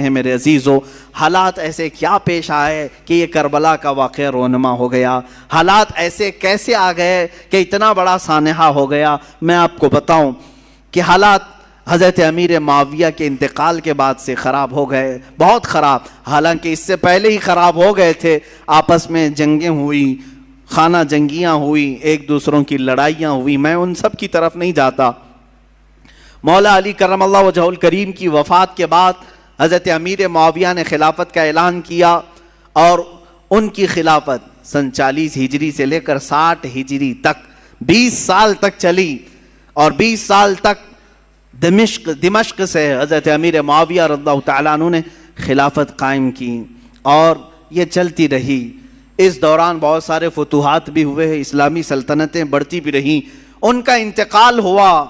ہیں میرے عزیزو، حالات ایسے کیا پیش آئے کہ یہ کربلا کا واقعہ رونما ہو گیا؟ حالات ایسے کیسے آ گئے کہ اتنا بڑا سانحہ ہو گیا؟ میں آپ کو بتاؤں کہ حالات حضرت امیر معاویہ کے انتقال کے بعد سے خراب ہو گئے، بہت خراب، حالانکہ اس سے پہلے ہی خراب ہو گئے تھے۔ آپس میں جنگیں ہوئی، خانہ جنگیاں ہوئی، ایک دوسروں کی لڑائیاں ہوئی، میں ان سب کی طرف نہیں جاتا۔ مولا علی کرم اللہ وجہہ الکریم کی وفات کے بعد حضرت امیر معاویہ نے خلافت کا اعلان کیا، اور ان کی خلافت سن 40 ہجری سے لے کر 60 ہجری تک 20 سال تک چلی، اور 20 سال تک دمشق سے حضرت امیر معاویہ رضی اللہ تعالیٰ عنہ نے خلافت قائم کی، اور یہ چلتی رہی۔ اس دوران بہت سارے فتوحات بھی ہوئے ہیں، اسلامی سلطنتیں بڑھتی بھی رہیں، ان کا انتقال ہوا۔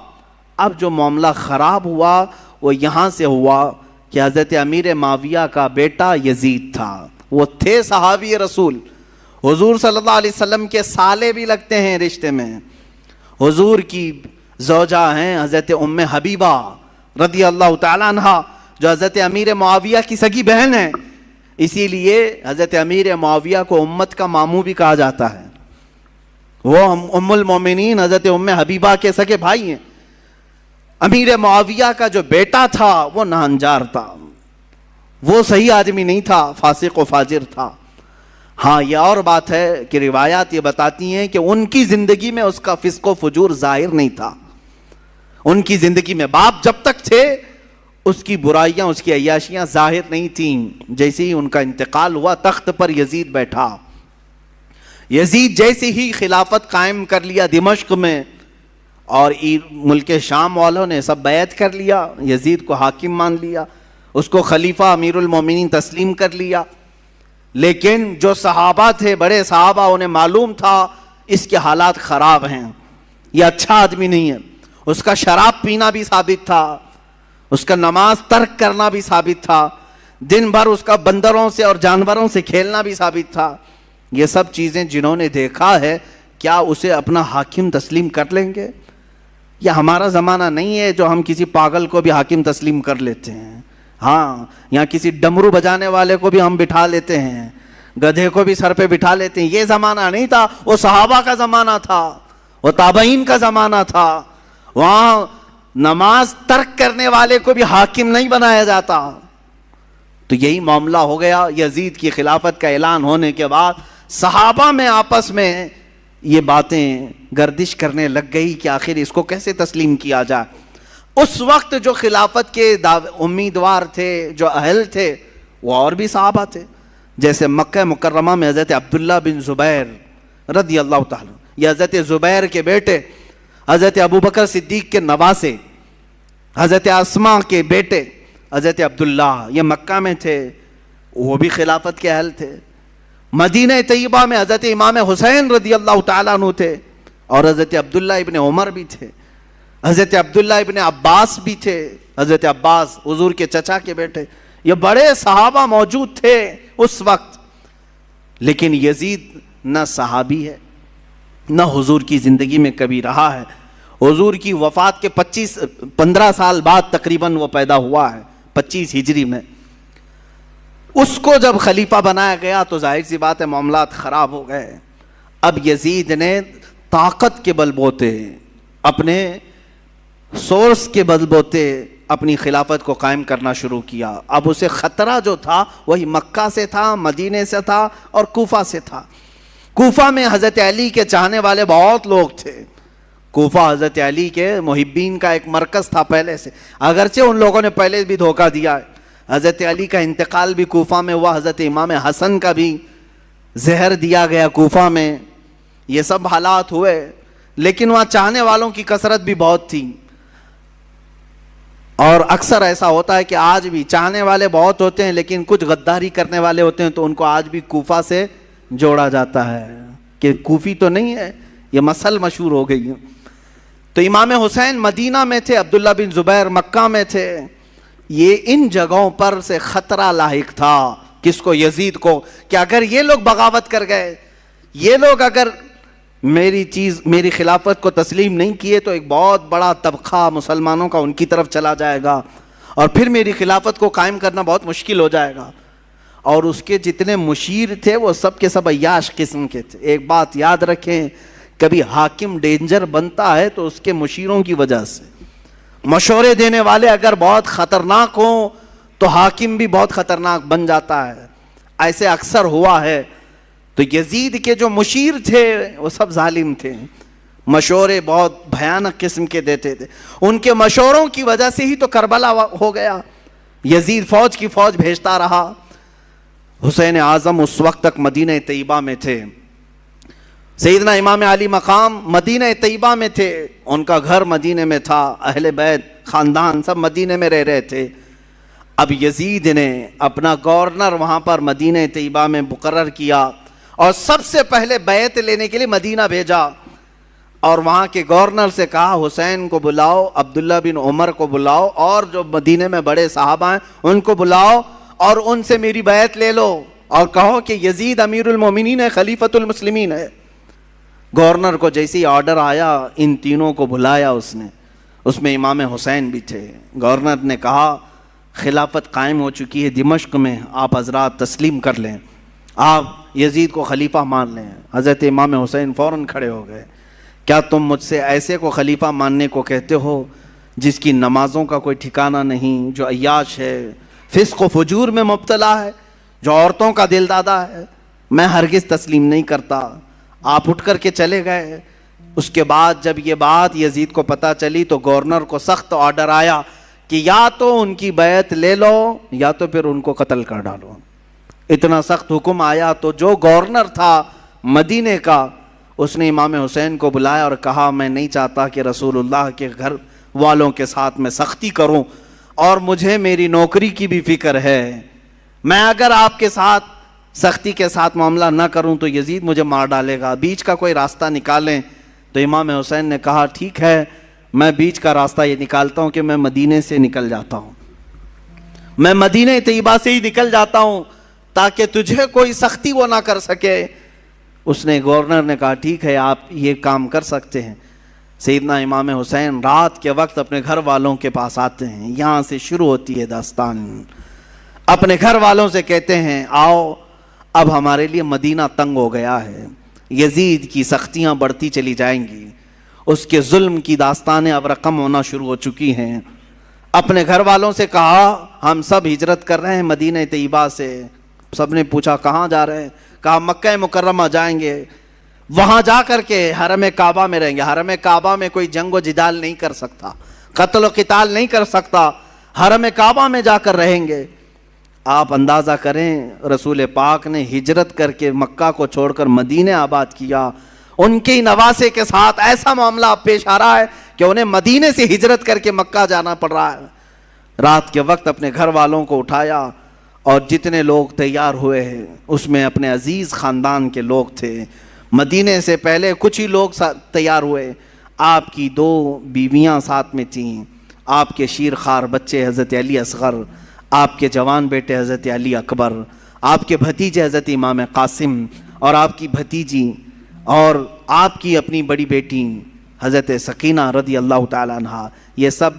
اب جو معاملہ خراب ہوا وہ یہاں سے ہوا کہ حضرت امیر معاویہ کا بیٹا یزید تھا، وہ تھے صحابی رسول، حضور صلی اللہ علیہ وسلم کے سالے بھی لگتے ہیں رشتے میں، حضور کی زوجہ ہیں حضرت ام حبیبہ رضی اللہ تعالیٰ عنہ، جو حضرت امیر معاویہ کی سگی بہن ہے، اسی لیے حضرت امیر معاویہ کو امت کا ماموں بھی کہا جاتا ہے۔ وہ ام المومنین حضرت ام حبیبہ کے سگے بھائی ہیں۔ امیر معاویہ کا جو بیٹا تھا وہ ناہنجار تھا، وہ صحیح آدمی نہیں تھا، فاسق و فاجر تھا۔ ہاں یہ اور بات ہے کہ روایات یہ بتاتی ہیں کہ ان کی زندگی میں اس کا فسق و فجور ظاہر نہیں تھا، ان کی زندگی میں باپ جب تک تھے اس کی برائیاں، اس کی عیاشیاں ظاہر نہیں تھیں۔ جیسے ہی ان کا انتقال ہوا تخت پر یزید بیٹھا، یزید جیسے ہی خلافت قائم کر لیا دمشق میں، اور ملک شام والوں نے سب بیعت کر لیا، یزید کو حاکم مان لیا، اس کو خلیفہ امیر المومنین تسلیم کر لیا۔ لیکن جو صحابہ تھے، بڑے صحابہ، انہیں معلوم تھا اس کے حالات خراب ہیں، یہ اچھا آدمی نہیں ہے۔ اس کا شراب پینا بھی ثابت تھا، اس کا نماز ترک کرنا بھی ثابت تھا، دن بھر اس کا بندروں سے اور جانوروں سے کھیلنا بھی ثابت تھا۔ یہ سب چیزیں جنہوں نے دیکھا ہے، کیا اسے اپنا حاکم تسلیم کر لیں گے؟ یہ ہمارا زمانہ نہیں ہے جو ہم کسی پاگل کو بھی حاکم تسلیم کر لیتے ہیں۔ ہاں، یہاں کسی ڈمرو بجانے والے کو بھی ہم بٹھا لیتے ہیں، گدھے کو بھی سر پہ بٹھا لیتے ہیں۔ یہ زمانہ نہیں تھا، وہ صحابہ کا زمانہ تھا، وہ تابعین کا زمانہ تھا۔ وہاں نماز ترک کرنے والے کو بھی حاکم نہیں بنایا جاتا۔ تو یہی معاملہ ہو گیا۔ یزید کی خلافت کا اعلان ہونے کے بعد صحابہ میں آپس میں یہ باتیں گردش کرنے لگ گئی کہ آخر اس کو کیسے تسلیم کیا جائے۔ اس وقت جو خلافت کے امیدوار تھے، جو اہل تھے، وہ اور بھی صحابہ تھے، جیسے مکہ مکرمہ میں حضرت عبداللہ بن زبیر رضی اللہ تعالیٰ، یہ حضرت زبیر کے بیٹے، حضرت ابوبکر صدیق کے نواسے، حضرت اسماء کے بیٹے حضرت عبداللہ، یہ مکہ میں تھے، وہ بھی خلافت کے اہل تھے۔ مدینہ طیبہ میں حضرت امام حسین رضی اللہ تعالیٰ عنہ تھے، اور حضرت عبداللہ ابن عمر بھی تھے، حضرت عبداللہ ابن عباس بھی تھے، حضرت عباس حضور کے چچا کے بیٹے۔ یہ بڑے صحابہ موجود تھے اس وقت۔ لیکن یزید نہ صحابی ہے، نہ حضور کی زندگی میں کبھی رہا ہے۔ حضور کی وفات کے 15 سال بعد تقریباً وہ پیدا ہوا ہے، 25 ہجری میں۔ اس کو جب خلیفہ بنایا گیا تو ظاہر سی بات ہے معاملات خراب ہو گئے۔ اب یزید نے طاقت کے بل بوتے، اپنے سورس کے بل بوتے اپنی خلافت کو قائم کرنا شروع کیا۔ اب اسے خطرہ جو تھا وہی مکہ سے تھا، مدینے سے تھا، اور کوفہ سے تھا۔ کوفہ میں حضرت علی کے چاہنے والے بہت لوگ تھے۔ کوفہ حضرت علی کے محبین کا ایک مرکز تھا پہلے سے، اگرچہ ان لوگوں نے پہلے بھی دھوکہ دیا ہے۔ حضرت علی کا انتقال بھی کوفہ میں ہوا، حضرت امام حسن کا بھی زہر دیا گیا کوفہ میں، یہ سب حالات ہوئے۔ لیکن وہاں چاہنے والوں کی کثرت بھی بہت تھی، اور اکثر ایسا ہوتا ہے کہ آج بھی چاہنے والے بہت ہوتے ہیں لیکن کچھ غداری کرنے والے ہوتے ہیں، تو ان کو آج بھی کوفہ سے جوڑا جاتا ہے کہ کوفی تو نہیں ہے، یہ مسل مشہور ہو گئی ہے۔ تو امام حسین مدینہ میں تھے، عبداللہ بن زبیر مکہ میں تھے۔ یہ ان جگہوں پر سے خطرہ لاحق تھا کس کو؟ یزید کو، کہ اگر یہ لوگ بغاوت کر گئے، یہ لوگ اگر میری خلافت کو تسلیم نہیں کیے، تو ایک بہت بڑا طبقہ مسلمانوں کا ان کی طرف چلا جائے گا، اور پھر میری خلافت کو قائم کرنا بہت مشکل ہو جائے گا. اور اس کے جتنے مشیر تھے وہ سب کے سب عیاش قسم کے تھے. ایک بات یاد رکھیں, کبھی حاکم ڈینجر بنتا ہے تو اس کے مشیروں کی وجہ سے. مشورے دینے والے اگر بہت خطرناک ہوں تو حاکم بھی بہت خطرناک بن جاتا ہے. ایسے اکثر ہوا ہے. تو یزید کے جو مشیر تھے وہ سب ظالم تھے, مشورے بہت بھیانک قسم کے دیتے تھے. ان کے مشوروں کی وجہ سے ہی تو کربلا ہو گیا. یزید فوج کی فوج بھیجتا رہا. حسین اعظم اس وقت تک مدینہ طیبہ میں تھے. سیدنا امام علی مقام مدینہ طیبہ میں تھے, ان کا گھر مدینہ میں تھا, اہل بیت خاندان سب مدینہ میں رہ رہے تھے. اب یزید نے اپنا گورنر وہاں پر مدینہ طیبہ میں مقرر کیا اور سب سے پہلے بیعت لینے کے لیے مدینہ بھیجا. اور وہاں کے گورنر سے کہا حسین کو بلاؤ, عبداللہ بن عمر کو بلاؤ, اور جو مدینہ میں بڑے صحابہ ہیں ان کو بلاؤ اور ان سے میری بیعت لے لو اور کہو کہ یزید امیر المومنین ہے, خلیفۃ المسلمین ہے. گورنر کو جیسے ہی آرڈر آیا ان تینوں کو بلایا اس نے, اس میں امام حسین بھی تھے. گورنر نے کہا خلافت قائم ہو چکی ہے دمشق میں, آپ حضرات تسلیم کر لیں, آپ یزید کو خلیفہ مان لیں. حضرت امام حسین فوراً کھڑے ہو گئے. کیا تم مجھ سے ایسے کو خلیفہ ماننے کو کہتے ہو جس کی نمازوں کا کوئی ٹھکانہ نہیں, جو عیاش ہے, فسق و فجور میں مبتلا ہے, جو عورتوں کا دل دادا ہے؟ میں ہرگز تسلیم نہیں کرتا. آپ اٹھ کر کے چلے گئے. اس کے بعد جب یہ بات یزید کو پتہ چلی تو گورنر کو سخت آرڈر آیا کہ یا تو ان کی بیعت لے لو یا تو پھر ان کو قتل کر ڈالو. اتنا سخت حکم آیا تو جو گورنر تھا مدینے کا اس نے امام حسین کو بلایا اور کہا میں نہیں چاہتا کہ رسول اللہ کے گھر والوں کے ساتھ میں سختی کروں, اور مجھے میری نوکری کی بھی فکر ہے. میں اگر آپ کے ساتھ سختی کے ساتھ معاملہ نہ کروں تو یزید مجھے مار ڈالے گا, بیچ کا کوئی راستہ نکالیں. تو امام حسین نے کہا ٹھیک ہے, میں بیچ کا راستہ یہ نکالتا ہوں کہ میں مدینے سے نکل جاتا ہوں, میں مدینہ طیبہ سے ہی نکل جاتا ہوں تاکہ تجھے کوئی سختی وہ نہ کر سکے. اس نے گورنر نے کہا ٹھیک ہے آپ یہ کام کر سکتے ہیں. سیدنا امام حسین رات کے وقت اپنے گھر والوں کے پاس آتے ہیں. یہاں سے شروع ہوتی ہے داستان. اپنے گھر والوں سے کہتے ہیں آؤ اب ہمارے لیے مدینہ تنگ ہو گیا ہے, یزید کی سختیاں بڑھتی چلی جائیں گی, اس کے ظلم کی داستانیں اب رقم ہونا شروع ہو چکی ہیں. اپنے گھر والوں سے کہا ہم سب ہجرت کر رہے ہیں مدینہ طیبہ سے. سب نے پوچھا کہاں جا رہے ہیں؟ کہا مکہ مکرمہ جائیں گے, وہاں جا کر کے حرم کعبہ میں رہیں گے. حرم کعبہ میں کوئی جنگ و جدال نہیں کر سکتا, قتل و قتال نہیں کر سکتا, حرم کعبہ میں جا کر رہیں گے. آپ اندازہ کریں رسول پاک نے ہجرت کر کے مکہ کو چھوڑ کر مدینہ آباد کیا. ان کے نواسے کے ساتھ ایسا معاملہ پیش آ رہا ہے کہ انہیں مدینے سے ہجرت کر کے مکہ جانا پڑ رہا ہے. رات کے وقت اپنے گھر والوں کو اٹھایا اور جتنے لوگ تیار ہوئے ہیں اس میں اپنے عزیز خاندان کے لوگ تھے. مدینے سے پہلے کچھ ہی لوگ تیار ہوئے. آپ کی 2 بیویاں ساتھ میں تھیں, آپ کے شیرخوار بچے حضرت علی اصغر, آپ کے جوان بیٹے حضرت علی اکبر, آپ کے بھتیجے حضرت امام قاسم اور آپ کی بھتیجی, اور آپ کی اپنی بڑی بیٹی حضرت سکینہ رضی اللہ تعالیٰ عنہا. یہ سب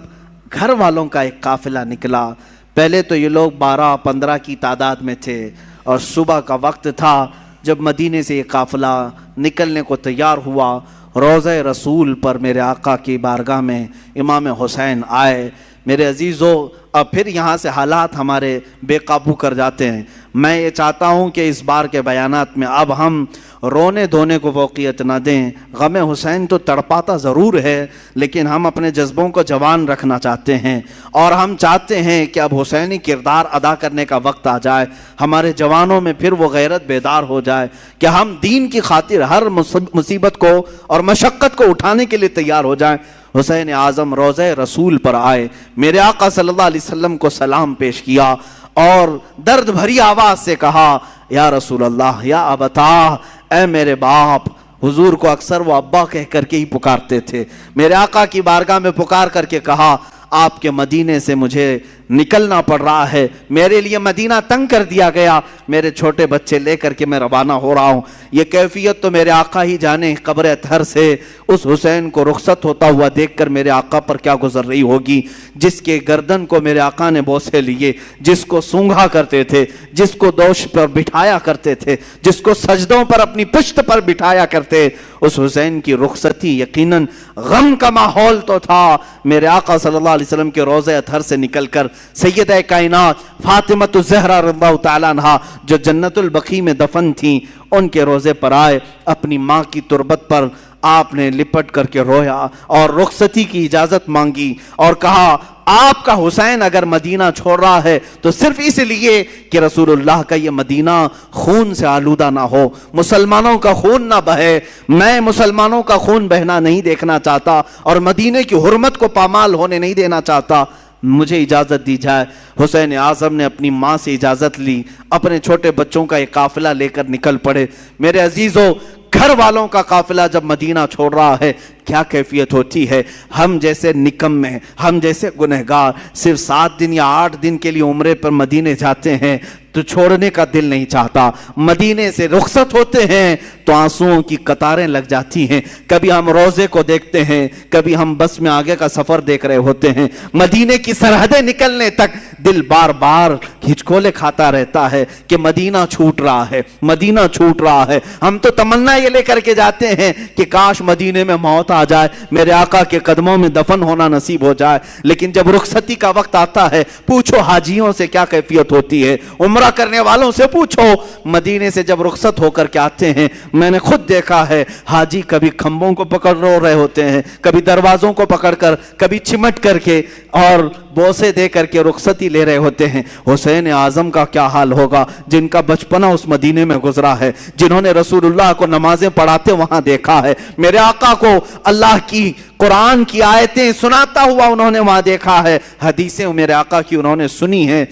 گھر والوں کا ایک قافلہ نکلا. پہلے تو یہ لوگ 12-15 کی تعداد میں تھے اور صبح کا وقت تھا جب مدینے سے یہ قافلہ نکلنے کو تیار ہوا. روضہ رسول پر میرے آقا کی بارگاہ میں امام حسین آئے. میرے عزیزو اب پھر یہاں سے حالات ہمارے بے قابو کر جاتے ہیں. میں یہ چاہتا ہوں کہ اس بار کے بیانات میں اب ہم رونے دھونے کو فوقیت نہ دیں. غم حسین تو تڑپاتا ضرور ہے لیکن ہم اپنے جذبوں کو جوان رکھنا چاہتے ہیں اور ہم چاہتے ہیں کہ اب حسینی کردار ادا کرنے کا وقت آ جائے. ہمارے جوانوں میں پھر وہ غیرت بیدار ہو جائے کہ ہم دین کی خاطر ہر مصیبت کو اور مشقت کو اٹھانے کے لیے تیار ہو جائیں. حسین اعظم روضہ رسول پر آئے, میرے آقا صلی اللہ علیہ وسلم کو سلام پیش کیا اور درد بھری آواز سے کہا یا رسول اللہ یا ابتا, اے میرے باپ. حضور کو اکثر وہ ابا کہہ کر کے ہی پکارتے تھے. میرے آقا کی بارگاہ میں پکار کر کے کہا آپ کے مدینے سے مجھے نکلنا پڑ رہا ہے، میرے لیے مدینہ تنگ کر دیا گیا، میرے چھوٹے بچے لے کر کے میں روانہ ہو رہا ہوں۔ یہ کیفیت تو میرے آقا ہی جانے، قبر اطہر سے اس حسین کو رخصت ہوتا ہوا دیکھ کر میرے آقا پر کیا گزر رہی ہوگی، جس کے گردن کو میرے آقا نے بوسے لیے، جس کو سونگھا کرتے تھے، جس کو دوش پر بٹھایا کرتے تھے، جس کو سجدوں پر اپنی پشت پر بٹھایا کرتے۔ اس حسین کی رخصتی یقیناً غم کا ماحول تو تھا۔ میرے آقا صلی اللہ علیہ وسلم کے روضہ اطہر سے نکل کر سیدہ کائنات فاطمہ الزہرا رضی اللہ تعالیٰ عنہا جو جنت البقیع میں دفن تھیں، ان کے روضے پر آئے، اپنی ماں کی تربت پر آپ نے لپٹ کر کے رویا اور رخصتی کی اجازت مانگی اور کہا آپ کا حسین اگر مدینہ چھوڑ رہا ہے تو صرف اس لیے کہ رسول اللہ کا یہ مدینہ خون سے آلودہ نہ ہو، مسلمانوں کا خون نہ بہے، میں مسلمانوں کا خون بہنا نہیں دیکھنا چاہتا اور مدینے کی حرمت کو پامال ہونے نہیں دینا چاہتا، مجھے اجازت دی جائے۔ حسین اعظم نے اپنی ماں سے اجازت لی، اپنے چھوٹے بچوں کا ایک قافلہ لے کر نکل پڑے۔ میرے عزیزوں، گھر والوں کا قافلہ جب مدینہ چھوڑ رہا ہے کیا کیفیت ہوتی ہے؟ ہم جیسے نکمے، ہم جیسے گنہگار صرف 7 دن یا 8 دن کے لیے عمرے پر مدینے جاتے ہیں تو چھوڑنے کا دل نہیں چاہتا، مدینے سے رخصت ہوتے ہیں تو آنسوؤں کی قطاریں لگ جاتی ہیں۔ کبھی ہم روزے کو دیکھتے ہیں، کبھی ہم بس میں آگے کا سفر دیکھ رہے ہوتے ہیں، مدینے کی سرحدیں نکلنے تک دل بار بار ہچکولے کھاتا رہتا ہے کہ مدینہ چھوٹ رہا ہے، مدینہ چھوٹ رہا ہے۔ ہم تو تمنا یہ لے کر کے جاتے ہیں کہ کاش مدینے میں موت آ جائے، میرے آقا کے قدموں میں دفن ہونا نصیب ہو جائے، لیکن جب رخصتی کا وقت آتا ہے پوچھو حاجیوں سے کیا کیفیت ہوتی ہے، عمرہ کرنے والوں سے پوچھو، مدینے سے جب رخصت ہو کر کے آتے ہیں میں نے خود دیکھا ہے حاجی کبھی کھمبوں کو پکڑ رو رہے ہوتے ہیں، کبھی دروازوں کو پکڑ کر، کبھی چمٹ کر کے اور بوسے دے کر کے رخصتی لے رہے ہوتے ہیں۔ حسین اعظم کا کیا حال ہوگا جن کا بچپنا اس مدینے میں گزرا ہے، جنہوں نے رسول اللہ کو نمازیں پڑھاتے وہاں دیکھا ہے، میرے آقا کو اللہ کی قرآن کی آیتیں سناتا ہوا انہوں نے وہاں دیکھا ہے، حدیثیں میرے آقا کی انہوں نے سنی ہیں،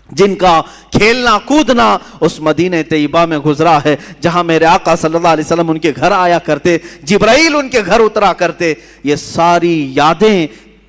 جن کا کھیلنا کودنا اس مدینہ طیبہ میں گزرا ہے جہاں میرے آقا صلی اللہ علیہ وسلم ان کے گھر آیا کرتے، جبرائیل ان کے گھر اترا کرتے۔ یہ ساری یادیں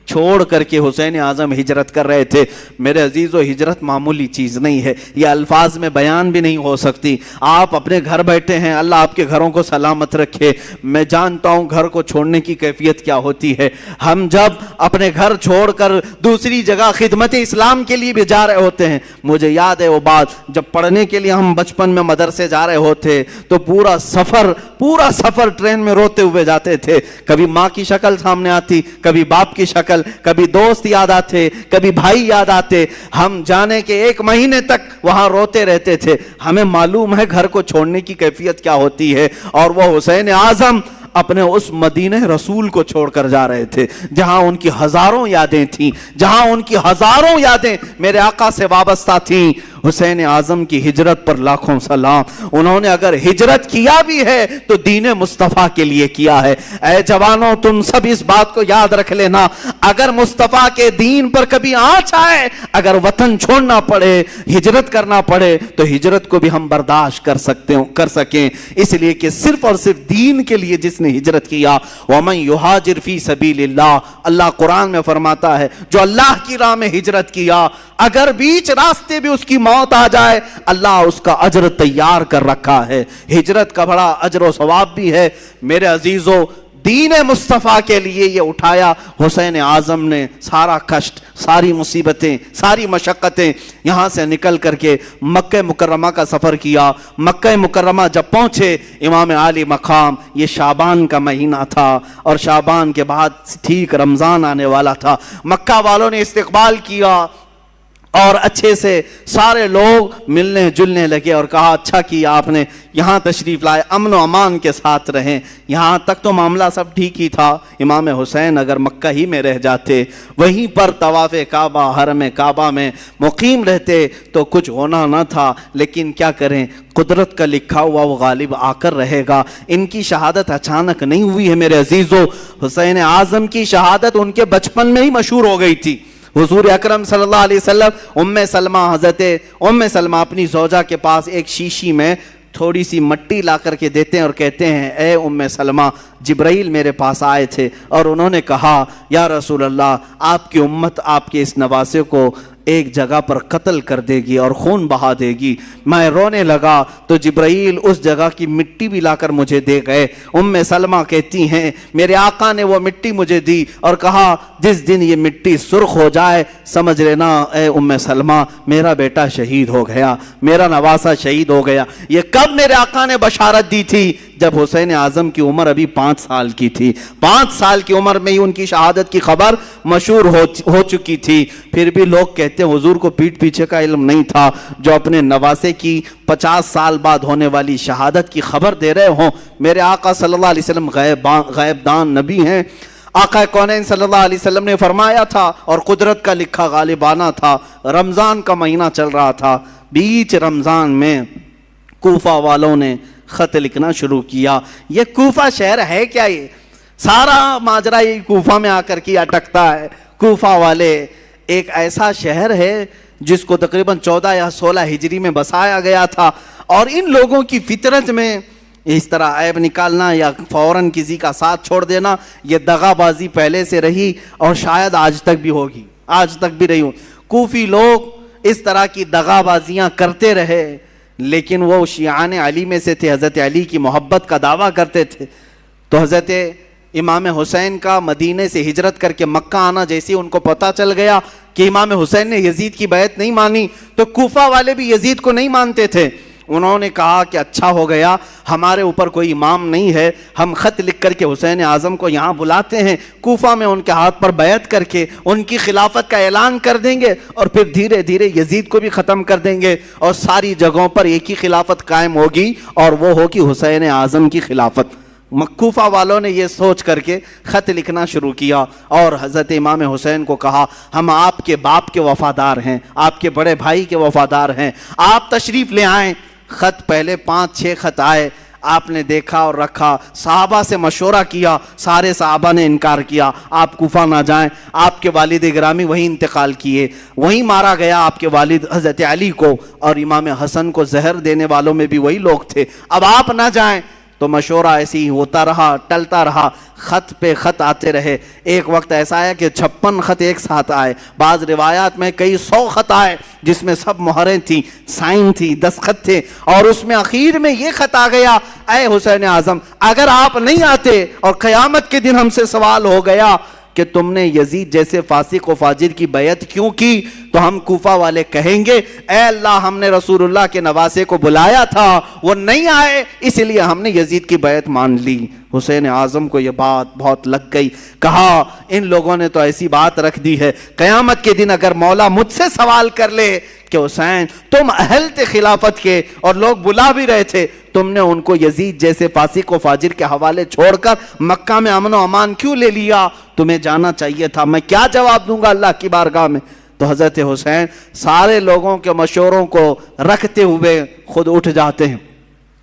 چھوڑ کر کے حسین اعظم ہجرت کر رہے تھے۔ میرے عزیزو، ہجرت معمولی چیز نہیں ہے، یہ الفاظ میں بیان بھی نہیں ہو سکتی۔ آپ اپنے گھر بیٹھے ہیں، اللہ آپ کے گھروں کو سلامت رکھے۔ میں جانتا ہوں گھر کو چھوڑنے کی کیفیت کیا ہوتی ہے۔ ہم جب اپنے گھر چھوڑ کر دوسری جگہ خدمت اسلام کے لیے بھی جا رہے ہوتے ہیں، مجھے یاد ہے وہ بات جب پڑھنے کے لیے ہم بچپن میں مدرسے جا رہے ہوتے تو پورا سفر ٹرین میں روتے ہوئے جاتے تھے، کبھی ماں کی شکل سامنے آتی، کبھی باپ کی شکل، کبھی دوست یاد آتے، کبھی بھائی یاد آتے۔ ہم جانے کے 1 مہینے تک وہاں روتے رہتے تھے۔ ہمیں معلوم ہے گھر کو چھوڑنے کی کیفیت کیا ہوتی ہے، اور وہ حسین اعظم اپنے اس مدینہ رسول کو چھوڑ کر جا رہے تھے جہاں ان کی ہزاروں یادیں تھیں، جہاں ان کی ہزاروں یادیں میرے آقا سے وابستہ تھیں۔ حسین اعظم کی ہجرت پر لاکھوں سلام۔ انہوں نے اگر ہجرت کیا بھی ہے تو دین مصطفیٰ کے لیے کیا ہے۔ اے جوانوں، تم سب اس بات کو یاد رکھ لینا، اگر مصطفیٰ کے دین پر کبھی آنچ آئے، اگر وطن چھوڑنا پڑے، ہجرت کرنا پڑے، تو ہجرت کو بھی ہم برداشت کر سکیں، اس لیے کہ صرف اور صرف دین کے لیے جس نے ہجرت کیا، وَمَنْ يُهَاجِرْ فِي سَبِيلِ اللَّهِ، اللہ قرآن میں فرماتا ہے جو اللہ کی راہ میں ہجرت کیا، اگر بیچ راستے بھی اس کی موت آ جائے، اللہ اس کا اجر تیار کر رکھا ہے۔ ہجرت کا بڑا اجر و ثواب بھی ہے۔ میرے عزیزو، دین مصطفیٰ کے لیے یہ اٹھایا حسین اعظم نے سارا کشٹ، ساری مصیبتیں، ساری مشقتیں، یہاں سے نکل کر کے مکہ مکرمہ کا سفر کیا۔ مکہ مکرمہ جب پہنچے، امام عالی مقام، یہ شعبان کا مہینہ تھا اور شعبان کے بعد ٹھیک رمضان آنے والا تھا۔ مکہ والوں نے استقبال کیا اور اچھے سے سارے لوگ ملنے جلنے لگے اور کہا اچھا کیا آپ نے یہاں تشریف لائے، امن و امان کے ساتھ رہیں۔ یہاں تک تو معاملہ سب ٹھیک ہی تھا، امام حسین اگر مکہ ہی میں رہ جاتے، وہیں پر طواف کعبہ، حرم کعبہ میں مقیم رہتے تو کچھ ہونا نہ تھا، لیکن کیا کریں، قدرت کا لکھا ہوا وہ غالب آ کر رہے گا۔ ان کی شہادت اچانک نہیں ہوئی ہے میرے عزیزو، حسین اعظم کی شہادت ان کے بچپن میں ہی مشہور ہو گئی تھی۔ حضور اکرم صلی اللہ علیہ وسلم حضرت ام سلمہ اپنی زوجہ کے پاس ایک شیشی میں تھوڑی سی مٹی لا کر کے دیتے ہیں اور کہتے ہیں اے ام سلمہ جبرائیل میرے پاس آئے تھے اور انہوں نے کہا یا رسول اللہ آپ کی امت آپ کے اس نواسے کو ایک جگہ پر قتل کر دے گی اور خون بہا دے گی۔ میں رونے لگا تو جبرائیل اس جگہ کی مٹی بھی لا کر مجھے دے گئے۔ سلمہ کہتی ہیں میرے آقا نے وہ مٹی مجھے دی اور کہا جس دن یہ مٹی سرخ ہو جائے سمجھ لینا اے سلمہ میرا بیٹا شہید ہو گیا، میرا نواسہ شہید ہو گیا۔ یہ کب میرے آقا نے بشارت دی تھی؟ جب حسین اعظم کی عمر ابھی 5 سال کی تھی۔ 5 سال کی عمر میں ہی ان کی شہادت کی خبر مشہور ہو چکی تھی۔ پھر بھی لوگ کہتے ہیں حضور کو پیٹھ پیچھے کا علم نہیں تھا، جو اپنے نواسے کی 50 سال بعد ہونے والی شہادت کی خبر دے رہے ہوں۔ میرے آقا صلی اللہ علیہ وسلم غیب دان نبی ہیں۔ آقا کونین صلی اللہ علیہ وسلم نے فرمایا تھا اور قدرت کا لکھا غالبانہ تھا، رمضان کا مہینہ چل رہا تھا، بیچ رمضان میں کوفہ والوں نے خط لکھنا شروع کیا۔ یہ کوفہ شہر ہے کیا؟ یہ سارا ماجرا یہ کوفہ میں آ کر کے اٹکتا ہے۔ کوفہ والے ایک ایسا شہر ہے جس کو تقریباً 14 یا 16 ہجری میں بسایا گیا تھا، اور ان لوگوں کی فطرت میں اس طرح عیب نکالنا یا فوراً کسی کا ساتھ چھوڑ دینا یہ دغا بازی پہلے سے رہی اور شاید آج تک بھی ہوگی، آج تک بھی رہی ہو۔ کوفی لوگ اس طرح کی دغا بازیاں کرتے رہے، لیکن وہ شیعان علی میں سے تھے، حضرت علی کی محبت کا دعویٰ کرتے تھے۔ تو حضرت امام حسین کا مدینے سے ہجرت کر کے مکہ آنا جیسے ان کو پتہ چل گیا کہ امام حسین نے یزید کی بیعت نہیں مانی، تو کوفہ والے بھی یزید کو نہیں مانتے تھے۔ انہوں نے کہا کہ اچھا ہو گیا ہمارے اوپر کوئی امام نہیں ہے، ہم خط لکھ کر کے حسین اعظم کو یہاں بلاتے ہیں، کوفہ میں ان کے ہاتھ پر بیعت کر کے ان کی خلافت کا اعلان کر دیں گے، اور پھر دھیرے دھیرے یزید کو بھی ختم کر دیں گے، اور ساری جگہوں پر ایک ہی خلافت قائم ہوگی، اور وہ ہوگی حسین اعظم کی خلافت۔ کوفہ والوں نے یہ سوچ کر کے خط لکھنا شروع کیا اور حضرت امام حسین کو کہا ہم آپ کے باپ کے وفادار ہیں، آپ کے بڑے بھائی کے وفادار ہیں، آپ تشریف لے آئیں۔ خط پہلے 5-6 خط آئے، آپ نے دیکھا اور رکھا، صحابہ سے مشورہ کیا، سارے صحابہ نے انکار کیا، آپ کوفہ نہ جائیں۔ آپ کے والد گرامی وہیں انتقال کیے، وہیں مارا گیا آپ کے والد حضرت علی کو، اور امام حسن کو زہر دینے والوں میں بھی وہی لوگ تھے، اب آپ نہ جائیں۔ تو مشورہ ایسے ہی ہوتا رہا، ٹلتا رہا، خط پہ خط آتے رہے۔ ایک وقت ایسا آیا کہ 56 خط ایک ساتھ آئے، بعض روایات میں کئی 100 خط آئے جس میں سب مہریں تھیں، سائن تھی، دستخط تھے، اور اس میں اخیر میں یہ خط آ گیا اے حسین اعظم اگر آپ نہیں آتے اور قیامت کے دن ہم سے سوال ہو گیا کہ تم نے یزید جیسے فاسق و فاجر کی بیعت کیوں کی، تو ہم کوفہ والے کہیں گے اے اللہ ہم نے رسول اللہ کے نواسے کو بلایا تھا، وہ نہیں آئے، اس لیے ہم نے یزید کی بیعت مان لی۔ حسین اعظم کو یہ بات بہت لگ گئی، کہا ان لوگوں نے تو ایسی بات رکھ دی ہے، قیامت کے دن اگر مولا مجھ سے سوال کر لے کہ حسین تم اہل تھے خلافت کے اور لوگ بلا بھی رہے تھے، تم نے ان کو یزید جیسے فاسق و فاجر کے حوالے چھوڑ کر مکہ میں امن و امان کیوں لے لیا؟ تمہیں جانا چاہیے تھا، میں کیا جواب دوں گا اللہ کی بارگاہ میں؟ تو حضرت حسین سارے لوگوں کے مشوروں کو رکھتے ہوئے خود اٹھ جاتے ہیں۔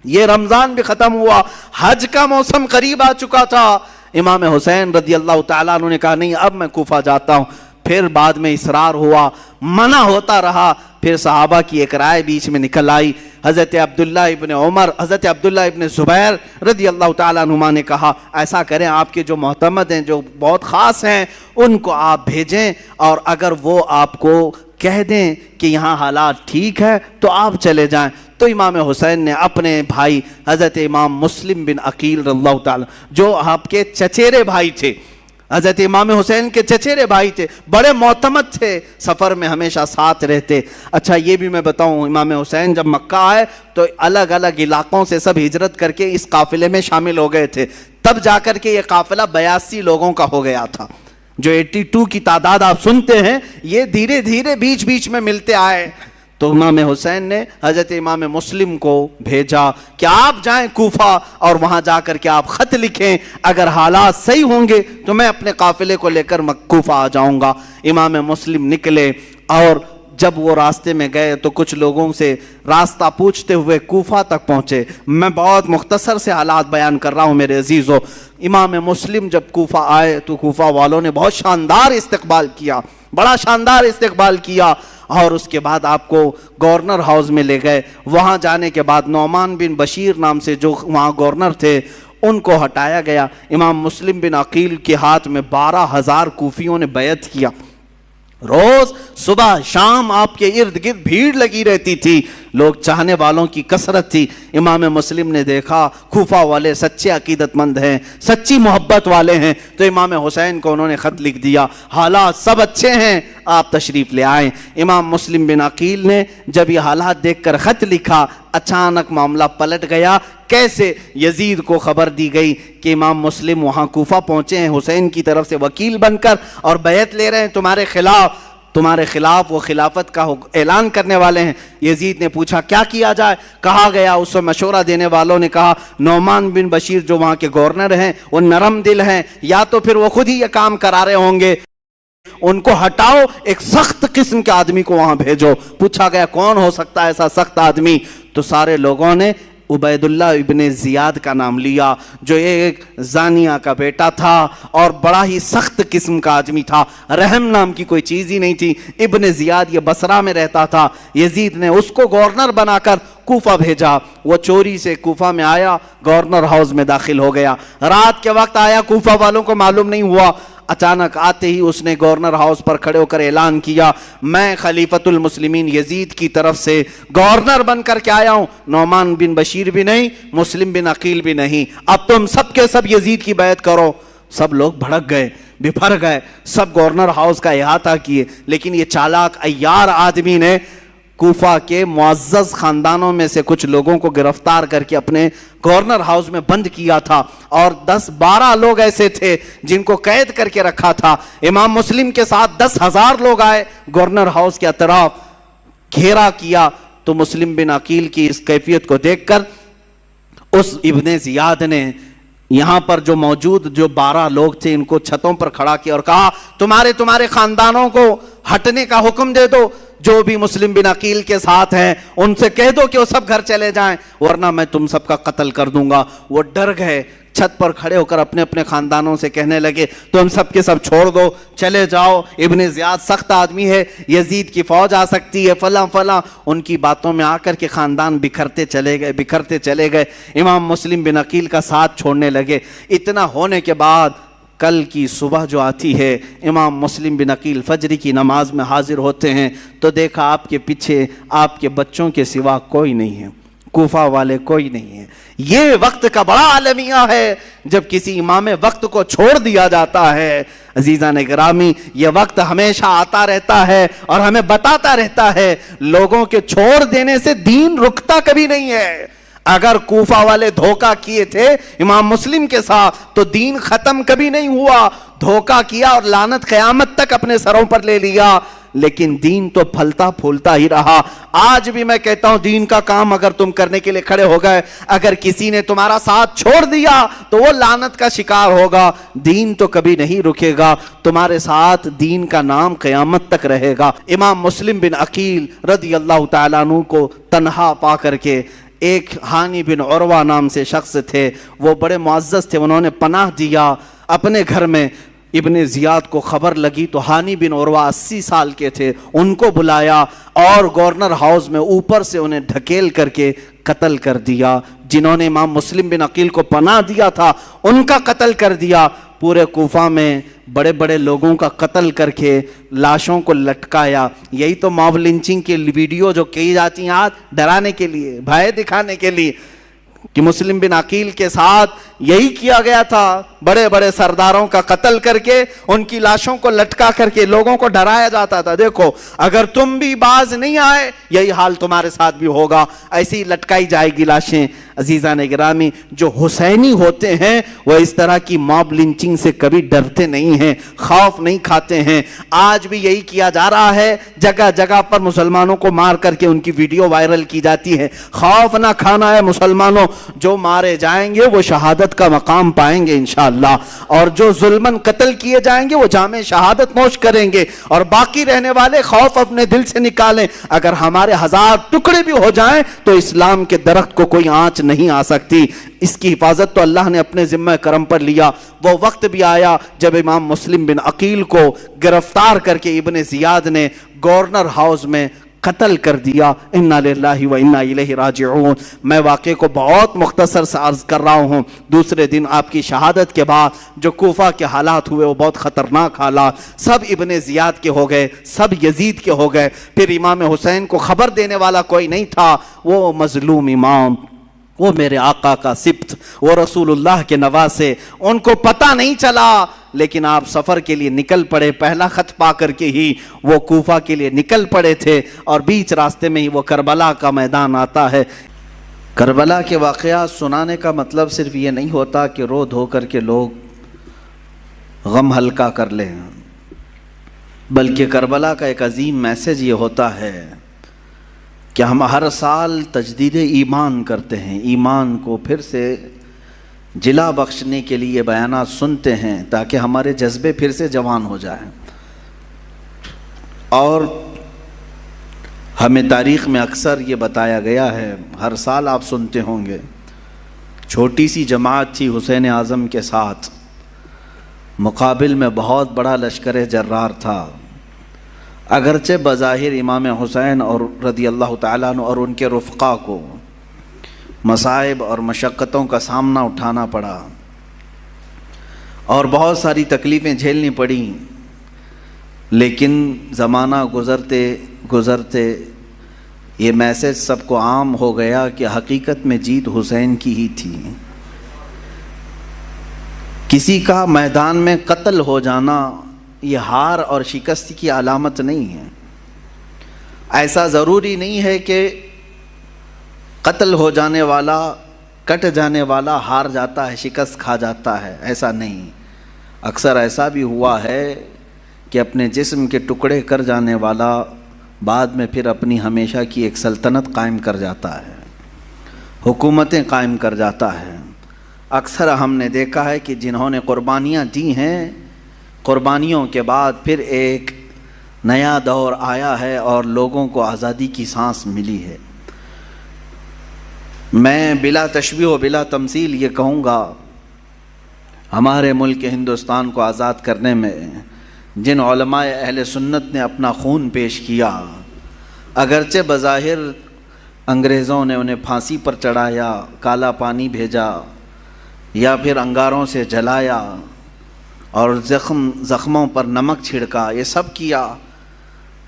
یہ رمضان بھی ختم ہوا، حج کا موسم قریب آ چکا تھا، امام حسین رضی اللہ تعالیٰ عنہ نے کہا نہیں اب میں کوفہ جاتا ہوں۔ پھر بعد میں اصرار ہوا، منع ہوتا رہا، پھر صحابہ کی ایک رائے بیچ میں نکل آئی، حضرت عبداللہ ابن عمر، حضرت عبداللہ ابن زبیر رضی اللہ تعالیٰ عنہما نے کہا ایسا کریں آپ کے جو معتمد ہیں جو بہت خاص ہیں ان کو آپ بھیجیں، اور اگر وہ آپ کو کہہ دیں کہ یہاں حالات ٹھیک ہے تو آپ چلے جائیں۔ تو امام حسین نے اپنے بھائی حضرت امام مسلم بن عقیل رضی اللہ تعالیٰ جو آپ کے چچیرے بھائی تھے، حضرت امام حسین کے چچیرے بھائی تھے، بڑے معتمد تھے، سفر میں ہمیشہ ساتھ رہتے۔ اچھا یہ بھی میں بتاؤں، امام حسین جب مکہ آئے تو الگ الگ علاقوں سے سب ہجرت کر کے اس قافلے میں شامل ہو گئے تھے، تب جا کر کے یہ قافلہ 82 لوگوں کا ہو گیا تھا۔ جو 82 کی تعداد آپ سنتے ہیں یہ دھیرے دھیرے بیچ بیچ میں ملتے آئے۔ تو امام حسین نے حضرت امام مسلم کو بھیجا کہ آپ جائیں کوفہ اور وہاں جا کر کے آپ خط لکھیں، اگر حالات صحیح ہوں گے تو میں اپنے قافلے کو لے کر کوفہ آ جاؤں گا۔ امام مسلم نکلے اور جب وہ راستے میں گئے تو کچھ لوگوں سے راستہ پوچھتے ہوئے کوفہ تک پہنچے۔ میں بہت مختصر سے حالات بیان کر رہا ہوں میرے عزیزو۔ امام مسلم جب کوفہ آئے تو کوفہ والوں نے بہت شاندار استقبال کیا، بڑا شاندار استقبال کیا، اور اس کے بعد آپ کو گورنر ہاؤس میں لے گئے۔ وہاں جانے کے بعد نعمان بن بشیر نام سے جو وہاں گورنر تھے ان کو ہٹایا گیا۔ امام مسلم بن عقیل کے ہاتھ میں 12,000 کوفیوں نے بیعت کیا۔ روز صبح شام آپ کے ارد گرد بھیڑ لگی رہتی تھی، لوگ چاہنے والوں کی کثرت تھی۔ امام مسلم نے دیکھا کوفہ والے سچے عقیدت مند ہیں، سچی محبت والے ہیں، تو امام حسین کو انہوں نے خط لکھ دیا، حالات سب اچھے ہیں، آپ تشریف لے آئیں۔ امام مسلم بن عقیل نے جب یہ حالات دیکھ کر خط لکھا، اچانک معاملہ پلٹ گیا۔ کیسے؟ یزید کو خبر دی گئی کہ امام مسلم وہاں کوفہ پہنچے ہیں حسین کی طرف سے وکیل بن کر اور بیعت لے رہے ہیں تمہارے خلاف وہ خلافت کا اعلان کرنے والے ہیں۔ یزید نے پوچھا کیا کیا جائے؟ کہا گیا، اس سے مشورہ دینے والوں نے کہا نعمان بن بشیر جو وہاں کے گورنر ہیں وہ نرم دل ہیں، یا تو پھر وہ خود ہی یہ کام کرا رہے ہوں گے، ان کو ہٹاؤ، ایک سخت قسم کے آدمی کو وہاں بھیجو۔ پوچھا گیا کون ہو سکتا ہے ایسا سخت آدمی؟ تو سارے لوگوں نے عبید اللہ ابن زیاد کا نام لیا، جو ایک زانیہ کا بیٹا تھا اور بڑا ہی سخت قسم کا آدمی تھا، رحم نام کی کوئی چیز ہی نہیں تھی۔ ابن زیاد یہ بصرہ میں رہتا تھا، یزید نے اس کو گورنر بنا کر کوفہ بھیجا۔ وہ چوری سے کوفہ میں آیا، گورنر ہاؤس میں داخل ہو گیا، رات کے وقت آیا، کوفہ والوں کو معلوم نہیں ہوا۔ اچانک آتے ہی اس نے گورنر ہاؤس پر کھڑے ہو کر اعلان کیا، میں خلیفۃ المسلمین یزید کی طرف سے گورنر بن کر کے آیا ہوں، نعمان بن بشیر بھی نہیں، مسلم بن عقیل بھی نہیں، اب تم سب کے سب یزید کی بیعت کرو۔ سب لوگ بھڑک گئے، بپھر گئے، سب گورنر ہاؤس کا احاطہ کیے، لیکن یہ چالاک عیار آدمی نے کوفہ کے معزز خاندانوں میں سے کچھ لوگوں کو گرفتار کر کے اپنے گورنر ہاؤس میں بند کیا تھا، اور 10-12 لوگ ایسے تھے جن کو قید کر کے رکھا تھا۔ امام مسلم کے ساتھ 10,000 لوگ آئے، گورنر ہاؤس کے اطراف گھیرا کیا۔ تو مسلم بن عقیل کی اس کیفیت کو دیکھ کر اس ابن زیاد نے یہاں پر جو موجود جو 12 لوگ تھے ان کو چھتوں پر کھڑا کیا اور کہا تمہارے خاندانوں کو ہٹنے کا حکم دے دو، جو بھی مسلم بن عقیل کے ساتھ ہیں ان سے کہہ دو کہ وہ سب گھر چلے جائیں، ورنہ میں تم سب کا قتل کر دوں گا۔ وہ ڈر گئے، چھت پر کھڑے ہو کر اپنے اپنے خاندانوں سے کہنے لگے تم سب کے سب چھوڑ دو، چلے جاؤ، ابن زیاد سخت آدمی ہے، یزید کی فوج آ سکتی ہے، فلاں فلاں۔ ان کی باتوں میں آ کر کے خاندان بکھرتے چلے گئے، امام مسلم بن عقیل کا ساتھ چھوڑنے لگے۔ اتنا ہونے کے بعد کل کی صبح جو آتی ہے، امام مسلم بن عقیل فجر کی نماز میں حاضر ہوتے ہیں تو دیکھا آپ کے پیچھے آپ کے بچوں کے سوا کوئی نہیں ہے، کوفہ والے کوئی نہیں ہے۔ یہ وقت کا بڑا عالمیہ ہے جب کسی امام وقت کو چھوڑ دیا جاتا ہے۔ عزیزان گرامی، یہ وقت ہمیشہ آتا رہتا ہے اور ہمیں بتاتا رہتا ہے لوگوں کے چھوڑ دینے سے دین رکتا کبھی نہیں ہے۔ اگر کوفہ والے دھوکہ کیے تھے امام مسلم کے ساتھ تو دین ختم کبھی نہیں ہوا، دھوکہ کیا اور لعنت قیامت تک اپنے سروں پر لے لیا، لیکن دین تو پھلتا پھولتا ہی رہا۔ آج بھی میں کہتا ہوں دین کا کام اگر تم کرنے کے لیے کھڑے ہو گئے، اگر کسی نے تمہارا ساتھ چھوڑ دیا تو وہ لعنت کا شکار ہوگا، دین تو کبھی نہیں رکے گا، تمہارے ساتھ دین کا نام قیامت تک رہے گا۔ امام مسلم بن عقیل رضی اللہ تعالیٰ عنہ کو تنہا پا کر کے ایک ہانی بن عروہ نام سے شخص تھے، وہ بڑے معزز تھے، انہوں نے پناہ دیا اپنے گھر میں۔ ابن زیاد کو خبر لگی تو ہانی بن عروہ 80 سال کے تھے، ان کو بلایا اور گورنر ہاؤس میں اوپر سے انہیں ڈھکیل کر کے قتل کر دیا۔ جنہوں نے امام مسلم بن عقیل کو پناہ دیا تھا ان کا قتل کر دیا۔ پورے کوفہ میں بڑے بڑے لوگوں کا قتل کر کے لاشوں کو لٹکایا۔ یہی تو موب لنچنگ کی ویڈیو جو کی جاتی ہیں آج، ڈرانے کے لیے، بھائے دکھانے کے لیے، کہ مسلم بن عقیل کے ساتھ یہی کیا گیا تھا، بڑے بڑے سرداروں کا قتل کر کے ان کی لاشوں کو لٹکا کر کے لوگوں کو ڈرایا جاتا تھا، دیکھو اگر تم بھی باز نہیں آئے یہی حال تمہارے ساتھ بھی ہوگا، ایسی لٹکائی جائے گی لاشیں۔ عزیزان گرامی، جو حسینی ہوتے ہیں وہ اس طرح کی موب لنچنگ سے کبھی ڈرتے نہیں ہیں، خوف نہیں کھاتے ہیں۔ آج بھی یہی کیا جا رہا ہے، جگہ جگہ پر مسلمانوں کو مار کر کے ان کی ویڈیو وائرل کی جاتی ہے۔ خوف نہ کھانا ہے مسلمانوں، جو مارے جائیں گے وہ شہادت کا مقام پائیں گے انشاءاللہ، اور جو ظلماً قتل کیے جائیں گے وہ جامع شہادت نوش کریں گے، اور باقی رہنے والے خوف اپنے دل سے نکالیں۔ اگر ہمارے 1000 ٹکڑے بھی ہو جائیں تو اسلام کے درخت کو کوئی آنچ نہیں آ سکتی، اس کی حفاظت تو اللہ نے اپنے ذمہ کرم پر لیا۔ وہ وقت بھی آیا جب امام مسلم بن عقیل کو گرفتار کر کے ابن زیاد نے گورنر ہاؤس میں قتل کر دیا۔ انا للہ و انا الیہ راجعون۔ میں واقعے کو بہت مختصر سے عرض کر رہا ہوں۔ دوسرے دن آپ کی شہادت کے بعد جو کوفہ کے حالات ہوئے وہ بہت خطرناک حالات، سب ابن زیاد کے ہو گئے، سب یزید کے ہو گئے۔ پھر امام حسین کو خبر دینے والا کوئی نہیں تھا، وہ مظلوم امام، وہ میرے آقا کا سبط، وہ رسول اللہ کے نواسے، ان کو پتہ نہیں چلا، لیکن آپ سفر کے لیے نکل پڑے۔ پہلا خط پا کر کے ہی وہ کوفہ کے لیے نکل پڑے تھے، اور بیچ راستے میں ہی وہ کربلا کا میدان آتا ہے۔ کربلا کے واقعات سنانے کا مطلب صرف یہ نہیں ہوتا کہ رو دھو کر کے لوگ غم ہلکا کر لیں، بلکہ کربلا کا ایک عظیم میسج یہ ہوتا ہے کہ ہم ہر سال تجدید ایمان کرتے ہیں، ایمان کو پھر سے جلا بخشنے کے لیے بیانات سنتے ہیں تاکہ ہمارے جذبے پھر سے جوان ہو جائیں۔ اور ہمیں تاریخ میں اکثر یہ بتایا گیا ہے، ہر سال آپ سنتے ہوں گے، چھوٹی سی جماعت تھی حسین اعظم کے ساتھ، مقابل میں بہت بڑا لشکر جرار تھا۔ اگرچہ بظاہر امام حسین اور رضی اللہ تعالیٰ عنہ اور ان کے رفقا کو مصائب اور مشقتوں کا سامنا اٹھانا پڑا اور بہت ساری تکلیفیں جھیلنی پڑیں، لیکن زمانہ گزرتے گزرتے یہ میسج سب کو عام ہو گیا کہ حقیقت میں جیت حسین کی ہی تھی۔ کسی کا میدان میں قتل ہو جانا یہ ہار اور شکست کی علامت نہیں ہے۔ ایسا ضروری نہیں ہے کہ قتل ہو جانے والا، کٹ جانے والا ہار جاتا ہے، شکست کھا جاتا ہے، ایسا نہیں۔ اکثر ایسا بھی ہوا ہے کہ اپنے جسم کے ٹکڑے کر جانے والا بعد میں پھر اپنی ہمیشہ کی ایک سلطنت قائم کر جاتا ہے، حکومتیں قائم کر جاتا ہے۔ اکثر ہم نے دیکھا ہے کہ جنہوں نے قربانیاں دی ہیں، قربانیوں کے بعد پھر ایک نیا دور آیا ہے اور لوگوں کو آزادی کی سانس ملی ہے۔ میں بلا تشبیہ و بلا تمثیل یہ کہوں گا، ہمارے ملک ہندوستان کو آزاد کرنے میں جن علماء اہل سنت نے اپنا خون پیش کیا، اگرچہ بظاہر انگریزوں نے انہیں پھانسی پر چڑھایا، کالا پانی بھیجا یا پھر انگاروں سے جلایا اور زخموں پر نمک چھڑکا، یہ سب کیا،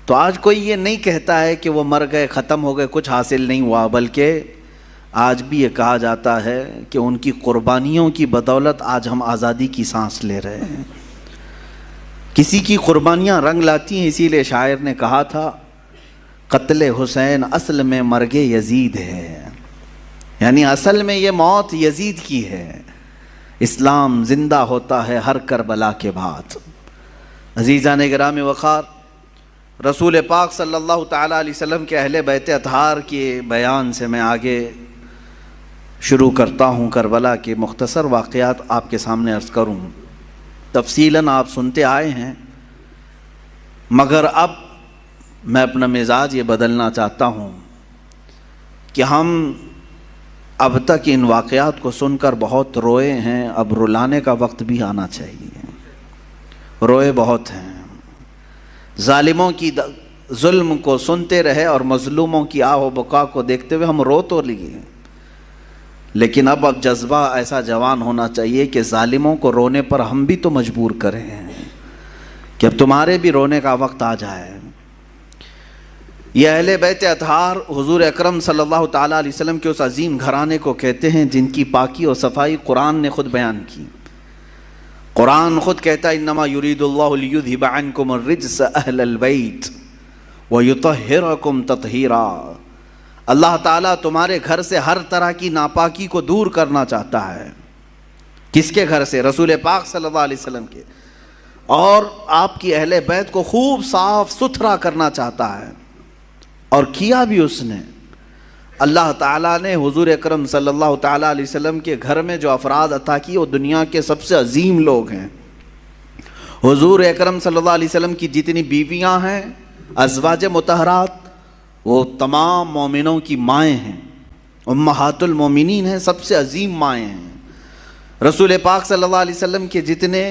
تو آج کوئی یہ نہیں کہتا ہے کہ وہ مر گئے، ختم ہو گئے، کچھ حاصل نہیں ہوا، بلکہ آج بھی یہ کہا جاتا ہے کہ ان کی قربانیوں کی بدولت آج ہم آزادی کی سانس لے رہے ہیں۔ کسی کی قربانیاں رنگ لاتی ہیں، اسی لیے شاعر نے کہا تھا قتل حسین اصل میں مرگ یزید ہے، یعنی اصل میں یہ موت یزید کی ہے۔ اسلام زندہ ہوتا ہے ہر کربلا کے بعد۔ عزیزان گرامی وقار، رسول پاک صلی اللہ تعالیٰ علیہ وسلم کے اہل بیت اطہار کے بیان سے میں آگے شروع کرتا ہوں۔ کربلا کے مختصر واقعات آپ کے سامنے عرض کروں، تفصیلاً آپ سنتے آئے ہیں، مگر اب میں اپنا مزاج یہ بدلنا چاہتا ہوں کہ ہم اب تک ان واقعات کو سن کر بہت روئے ہیں، اب رلانے کا وقت بھی آنا چاہیے۔ روئے بہت ہیں، ظالموں کی ظلم کو سنتے رہے اور مظلوموں کی آہ و بکا کو دیکھتے ہوئے ہم رو تو لیے، لیکن اب جذبہ ایسا جوان ہونا چاہیے کہ ظالموں کو رونے پر ہم بھی تو مجبور کریں کہ اب تمہارے بھی رونے کا وقت آ جائے۔ یہ اہل بیت اطہار حضور اکرم صلی اللہ تعالیٰ علیہ وسلم کے اس عظیم گھرانے کو کہتے ہیں جن کی پاکی اور صفائی قرآن نے خود بیان کی۔ قرآن خود کہتا ہے انما یرید اللہ لیذھب عنکم الرجس اہل البیت ویطہرکم تطہیرا۔ اللہ تعالیٰ تمہارے گھر سے ہر طرح کی ناپاکی کو دور کرنا چاہتا ہے۔ کس کے گھر سے؟ رسول پاک صلی اللہ علیہ وسلم کے، اور آپ کی اہل بیت کو خوب صاف ستھرا کرنا چاہتا ہے، اور کیا بھی اس نے۔ اللہ تعالیٰ نے حضور اکرم صلی اللہ تعالیٰ علیہ وسلم کے گھر میں جو افراد عطا کی وہ دنیا کے سب سے عظیم لوگ ہیں۔ حضور اکرم صلی اللہ علیہ وسلم کی جتنی بیویاں ہیں ازواج مطہرات، وہ تمام مومنوں کی مائیں ہیں، امہات المومنین ہیں، سب سے عظیم مائیں ہیں۔ رسول پاک صلی اللہ علیہ وسلم کے جتنے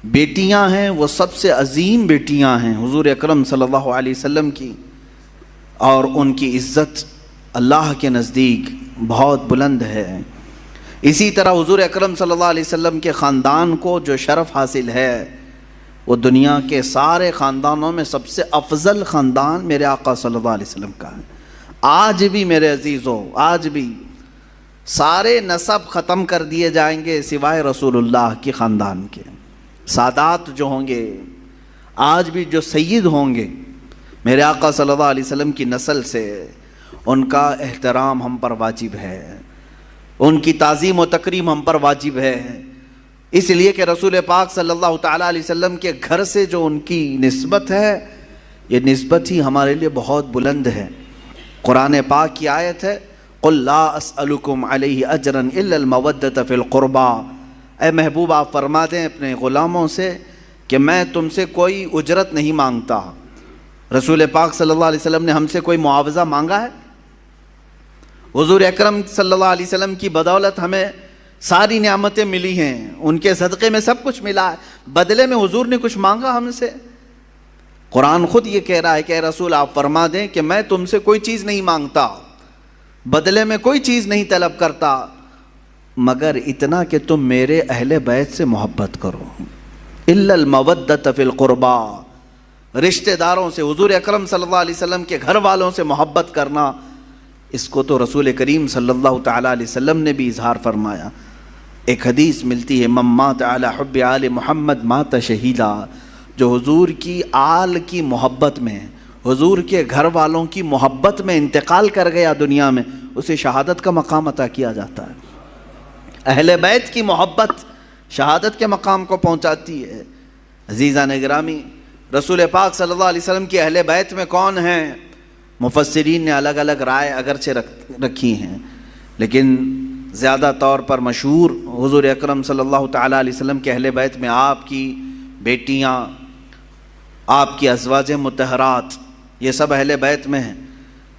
بیٹیاں ہیں وہ سب سے عظیم بیٹیاں ہیں حضور اکرم صلی اللہ علیہ وسلم کی۔ اور ان کی عزت اللہ کے نزدیک بہت بلند ہے۔ اسی طرح حضور اکرم صلی اللہ علیہ وسلم کے خاندان کو جو شرف حاصل ہے وہ دنیا کے سارے خاندانوں میں سب سے افضل خاندان میرے آقا صلی اللہ علیہ وسلم کا ہے۔ آج بھی میرے عزیزوں، آج بھی سارے نسب ختم کر دیے جائیں گے سوائے رسول اللہ کے خاندان کے۔ سادات جو ہوں گے، آج بھی جو سید ہوں گے میرے آقا صلی اللہ علیہ وسلم کی نسل سے، ان کا احترام ہم پر واجب ہے، ان کی تعظیم و تکریم ہم پر واجب ہے، اس لیے کہ رسول پاک صلی اللہ تعالیٰ علیہ وسلم کے گھر سے جو ان کی نسبت ہے، یہ نسبت ہی ہمارے لیے بہت بلند ہے۔ قرآن پاک کی آیت ہے قُلْ لَا أَسْأَلُكُمْ عَلَيْهِ أَجْرًا إِلَّا الْمَوَدَّةَ فِي الْقُرْبَى، اے محبوب آپ فرما دیں اپنے غلاموں سے کہ میں تم سے کوئی اجرت نہیں مانگتا۔ رسول پاک صلی اللہ علیہ وسلم نے ہم سے کوئی معاوضہ مانگا ہے؟ حضور اکرم صلی اللہ علیہ وسلم کی بدولت ہمیں ساری نعمتیں ملی ہیں، ان کے صدقے میں سب کچھ ملا ہے، بدلے میں حضور نے کچھ مانگا ہم سے؟ قرآن خود یہ کہہ رہا ہے کہ اے رسول آپ فرما دیں کہ میں تم سے کوئی چیز نہیں مانگتا، بدلے میں کوئی چیز نہیں طلب کرتا، مگر اتنا کہ تم میرے اہل بیت سے محبت کرو۔ الا المودۃ فی القربى، رشتہ داروں سے، حضور اکرم صلی اللہ علیہ وسلم کے گھر والوں سے محبت کرنا، اس کو تو رسول کریم صلی اللہ تعالیٰ علیہ وسلم نے بھی اظہار فرمایا۔ ایک حدیث ملتی ہے من مات علی حب آل محمد مات شہیدا، جو حضور کی آل کی محبت میں، حضور کے گھر والوں کی محبت میں انتقال کر گیا دنیا میں، اسے شہادت کا مقام عطا کیا جاتا ہے۔ اہل بیت کی محبت شہادت کے مقام کو پہنچاتی ہے۔ عزیزان گرامی، رسول پاک صلی اللہ علیہ وسلم کی اہل بیت میں کون ہیں؟ مفسرین نے الگ الگ رائے اگرچہ رکھی ہیں، لیکن زیادہ طور پر مشہور حضور اکرم صلی اللہ تعالیٰ علیہ وسلم کے اہل بیت میں آپ کی بیٹیاں، آپ کی ازواج مطہرات، یہ سب اہل بیت میں ہیں۔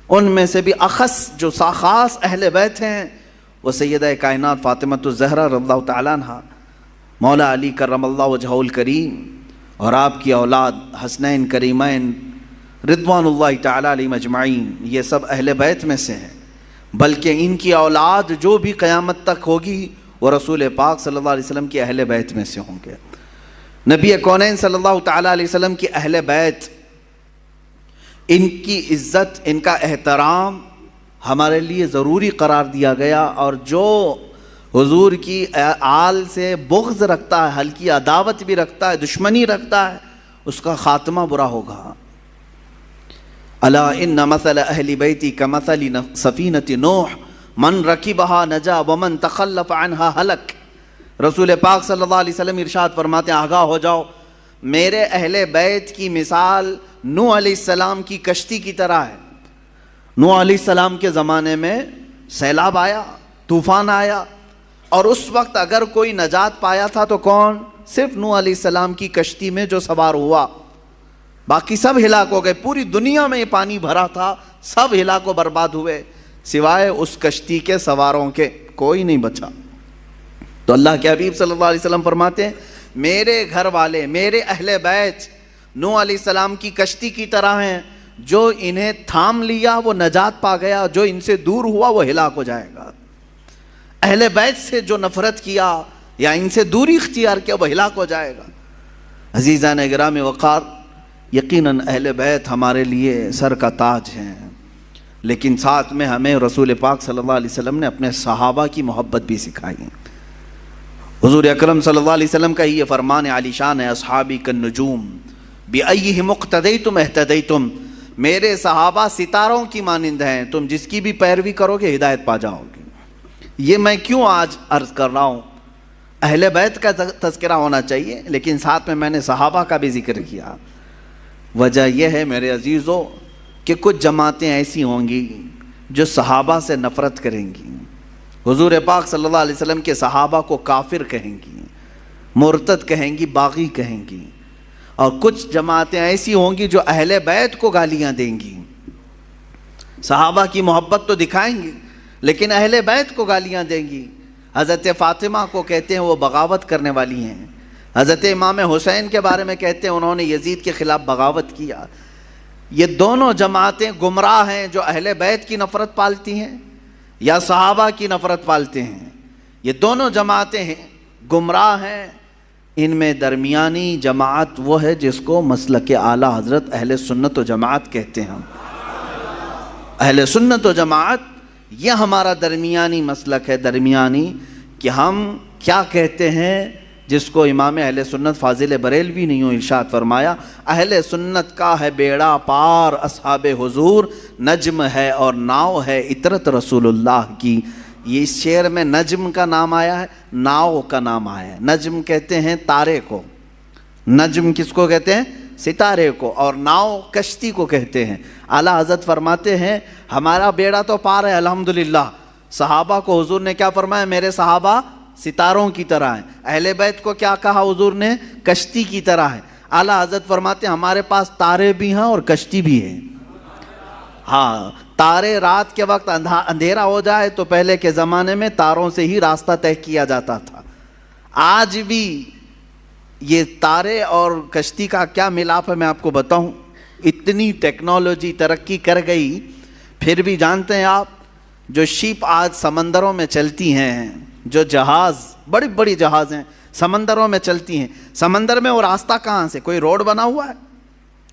ان میں سے بھی اخص جو خاص اہل بیت ہیں وہ سیدہ کائنات فاطمۃ الزہرا رضی اللہ تعالیٰ عنہا، مولا علی کرم اللہ وجہہ الکریم، اور آپ کی اولاد حسنین کریمین رضوان اللہ تعالیٰ علیہم اجمعین، یہ سب اہل بیت میں سے ہیں۔ بلکہ ان کی اولاد جو بھی قیامت تک ہوگی وہ رسول پاک صلی اللہ علیہ وسلم کی اہل بیت میں سے ہوں گے۔ نبی کونین صلی اللہ تعالیٰ علیہ وسلم کی اہل بیت، ان کی عزت، ان کا احترام ہمارے لیے ضروری قرار دیا گیا، اور جو حضور کی آل سے بغض رکھتا ہے، ہلکی عداوت بھی رکھتا ہے، دشمنی رکھتا ہے، اس کا خاتمہ برا ہوگا۔ الا ان مثل اہل بیتی کمثل سفینۃ نوح من رکبها نجا ومن تخلف عنها ہلک۔ رسول پاک صلی اللہ علیہ وسلم ارشاد فرماتے ہیں آگاہ ہو جاؤ، میرے اہل بیت کی مثال نوح علیہ السلام کی کشتی کی طرح ہے۔ نوح علیہ السلام کے زمانے میں سیلاب آیا، طوفان آیا، اور اس وقت اگر کوئی نجات پایا تھا تو کون؟ صرف نوح علیہ السلام کی کشتی میں جو سوار ہوا، باقی سب ہلاک ہو گئے۔ پوری دنیا میں یہ پانی بھرا تھا، سب ہلاک و برباد ہوئے، سوائے اس کشتی کے سواروں کے کوئی نہیں بچا۔ تو اللہ کے حبیب صلی اللہ علیہ وسلم فرماتے ہیں میرے گھر والے، میرے اہل بیت نوح علیہ السلام کی کشتی کی طرح ہیں، جو انہیں تھام لیا وہ نجات پا گیا، جو ان سے دور ہوا وہ ہلاک ہو جائے گا۔ اہل بیت سے جو نفرت کیا یا ان سے دوری اختیار کیا وہ ہلاک ہو جائے گا۔ عزیزان گرامی وقار، یقیناً اہل بیت ہمارے لیے سر کا تاج ہیں، لیکن ساتھ میں ہمیں رسول پاک صلی اللہ علیہ وسلم نے اپنے صحابہ کی محبت بھی سکھائی ہے۔ حضور اکرم صلی اللہ علیہ وسلم کا یہ فرمان عالی شان ہے، اصحابی کالنجوم بأیہم اقتدیتم اہتدیتم، میرے صحابہ ستاروں کی مانند ہیں، تم جس کی بھی پیروی کرو گے ہدایت پا جاؤ گے۔ یہ میں کیوں آج عرض کر رہا ہوں؟ اہل بیت کا تذکرہ ہونا چاہیے، لیکن ساتھ میں نے صحابہ کا بھی ذکر کیا۔ وجہ یہ ہے میرے عزیزو کہ کچھ جماعتیں ایسی ہوں گی جو صحابہ سے نفرت کریں گی، حضور پاک صلی اللہ علیہ وسلم کے صحابہ کو کافر کہیں گی، مرتد کہیں گی، باغی کہیں گی، اور کچھ جماعتیں ایسی ہوں گی جو اہل بیت کو گالیاں دیں گی۔ صحابہ کی محبت تو دکھائیں گی لیکن اہل بیت کو گالیاں دیں گی۔ حضرت فاطمہ کو کہتے ہیں وہ بغاوت کرنے والی ہیں، حضرت امام حسین کے بارے میں کہتے ہیں انہوں نے یزید کے خلاف بغاوت کیا۔ یہ دونوں جماعتیں گمراہ ہیں جو اہل بیت کی نفرت پالتی ہیں یا صحابہ کی نفرت پالتے ہیں. یہ دونوں جماعتیں ہیں گمراہ ہیں. ان میں درمیانی جماعت وہ ہے جس کو مسلک اعلی حضرت اہل سنت و جماعت کہتے ہیں. اہل سنت و جماعت یہ ہمارا درمیانی مسلک ہے. درمیانی کہ ہم کیا کہتے ہیں جس کو امام اہل سنت فاضل بریلوی نے یوں ارشاد فرمایا, اہل سنت کا ہے بیڑا پار اصحاب حضور, نجم ہے اور ناؤ ہے اطرت رسول اللہ کی. یہ اس شعر میں نجم کا نام آیا ہے, ناؤ کا نام آیا ہے. نجم کہتے ہیں تارے کو, نجم کس کو کہتے ہیں؟ ستارے کو. اور ناؤ کشتی کو کہتے ہیں. اعلیٰ حضرت فرماتے ہیں ہمارا بیڑا تو پار ہے الحمدللہ. صحابہ کو حضور نے کیا فرمایا؟ میرے صحابہ ستاروں کی طرح ہیں. اہل بیت کو کیا کہا حضور نے؟ کشتی کی طرح ہے. اعلیٰ حضرت فرماتے ہیں ہمارے پاس تارے بھی ہیں اور کشتی بھی ہے. ہاں, تارے رات کے وقت اندھیرا ہو جائے تو پہلے کے زمانے میں تاروں سے ہی راستہ طے کیا جاتا تھا. آج بھی یہ تارے اور کشتی کا کیا ملاپ ہے میں آپ کو بتاؤں. اتنی ٹیکنالوجی ترقی کر گئی, پھر بھی جانتے ہیں آپ جو شپ آج سمندروں میں چلتی ہیں, جو جہاز بڑی بڑی جہاز ہیں سمندروں میں چلتی ہیں, سمندر میں وہ راستہ کہاں سے؟ کوئی روڈ بنا ہوا ہے,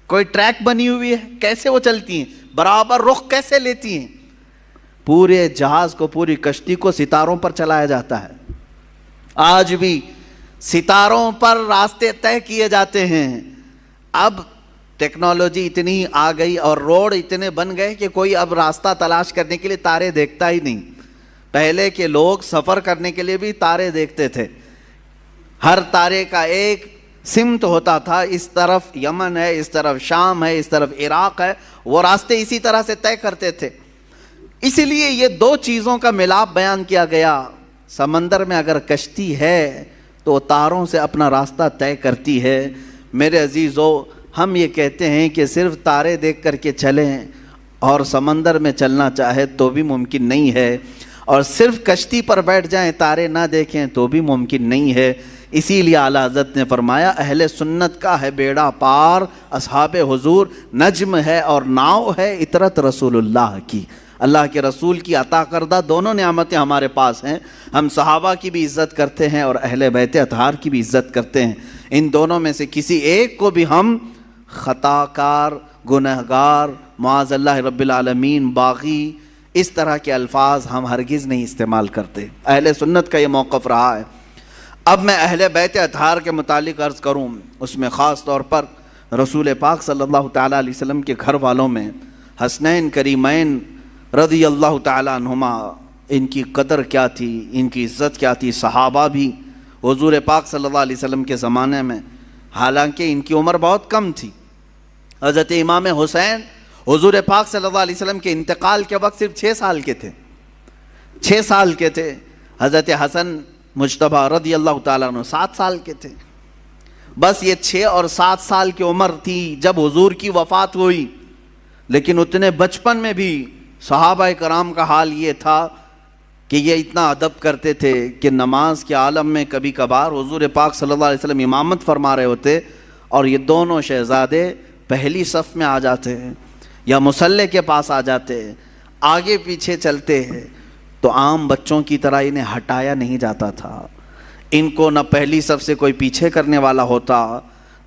کوئی ٹریک بنی ہوئی ہے؟ کیسے وہ چلتی ہیں؟ برابر رخ کیسے لیتی ہیں؟ پورے جہاز کو, پوری کشتی کو ستاروں پر چلایا جاتا ہے. آج بھی ستاروں پر راستے طے کیے جاتے ہیں. اب ٹیکنالوجی اتنی آ گئی اور روڈ اتنے بن گئے کہ کوئی اب راستہ تلاش کرنے کے لیے تارے دیکھتا ہی نہیں. پہلے کے لوگ سفر کرنے کے لیے بھی تارے دیکھتے تھے. ہر تارے کا ایک سمت ہوتا تھا, اس طرف یمن ہے, اس طرف شام ہے, اس طرف عراق ہے, وہ راستے اسی طرح سے طے کرتے تھے. اسی لیے یہ دو چیزوں کا ملاپ بیان کیا گیا. سمندر میں اگر کشتی ہے تو تاروں سے اپنا راستہ طے کرتی ہے. میرے عزیزو, ہم یہ کہتے ہیں کہ صرف تارے دیکھ کر کے چلیں اور سمندر میں چلنا چاہے تو بھی ممکن نہیں ہے, اور صرف کشتی پر بیٹھ جائیں تارے نہ دیکھیں تو بھی ممکن نہیں ہے. اسی لیے اعلیٰ حضرت نے فرمایا اہل سنت کا ہے بیڑا پار اصحاب حضور, نجم ہے اور ناؤ ہے اطرت رسول اللہ کی. اللہ کے رسول کی عطا کردہ دونوں نعمتیں ہمارے پاس ہیں. ہم صحابہ کی بھی عزت کرتے ہیں اور اہل بیت اطہار کی بھی عزت کرتے ہیں. ان دونوں میں سے کسی ایک کو بھی ہم خطا کار, گنہگار, معاذ اللہ رب العالمین, باغی, اس طرح کے الفاظ ہم ہرگز نہیں استعمال کرتے. اہل سنت کا یہ موقف رہا ہے. اب میں اہل بیت اطہار کے متعلق عرض کروں, اس میں خاص طور پر رسول پاک صلی اللہ تعالیٰ علیہ وسلم کے گھر والوں میں حسنین کریمین رضی اللہ تعالیٰ عنہما, ان کی قدر کیا تھی, ان کی عزت کیا تھی. صحابہ بھی حضور پاک صلی اللہ علیہ وسلم کے زمانے میں, حالانکہ ان کی عمر بہت کم تھی. حضرت امام حسین حضور پاک صلی اللہ علیہ وسلم کے انتقال کے وقت صرف 6 سال کے تھے, 6 سال کے تھے. حضرت حسن مجتبیٰ رضی اللہ تعالیٰ عنہ 7 سال کے تھے. بس یہ 6 اور 7 سال کی عمر تھی جب حضور کی وفات ہوئی. لیکن اتنے بچپن میں بھی صحابہ کرام کا حال یہ تھا کہ یہ اتنا ادب کرتے تھے کہ نماز کے عالم میں کبھی کبھار حضور پاک صلی اللہ علیہ وسلم امامت فرما رہے ہوتے اور یہ دونوں شہزادے پہلی صف میں آ جاتے ہیں یا مصلی کے پاس آ جاتے ہیں, آگے پیچھے چلتے ہیں, تو عام بچوں کی طرح انہیں ہٹایا نہیں جاتا تھا. ان کو نہ پہلی صف سے کوئی پیچھے کرنے والا ہوتا,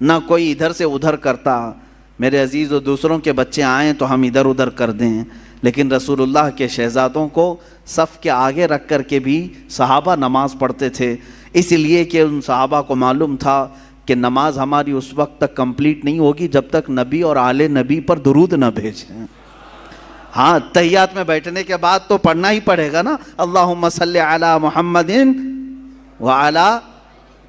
نہ کوئی ادھر سے ادھر کرتا. میرے عزیز و دوسروں کے بچے آئیں تو ہم ادھر ادھر کر دیں, لیکن رسول اللہ کے شہزادوں کو صف کے آگے رکھ کر کے بھی صحابہ نماز پڑھتے تھے. اس لیے کہ ان صحابہ کو معلوم تھا کہ نماز ہماری اس وقت تک کمپلیٹ نہیں ہوگی جب تک نبی اور آل نبی پر درود نہ بھیجیں. ہاں, تحیات میں بیٹھنے کے بعد تو پڑھنا ہی پڑے گا نا, اللہم صلی علی محمد وعلی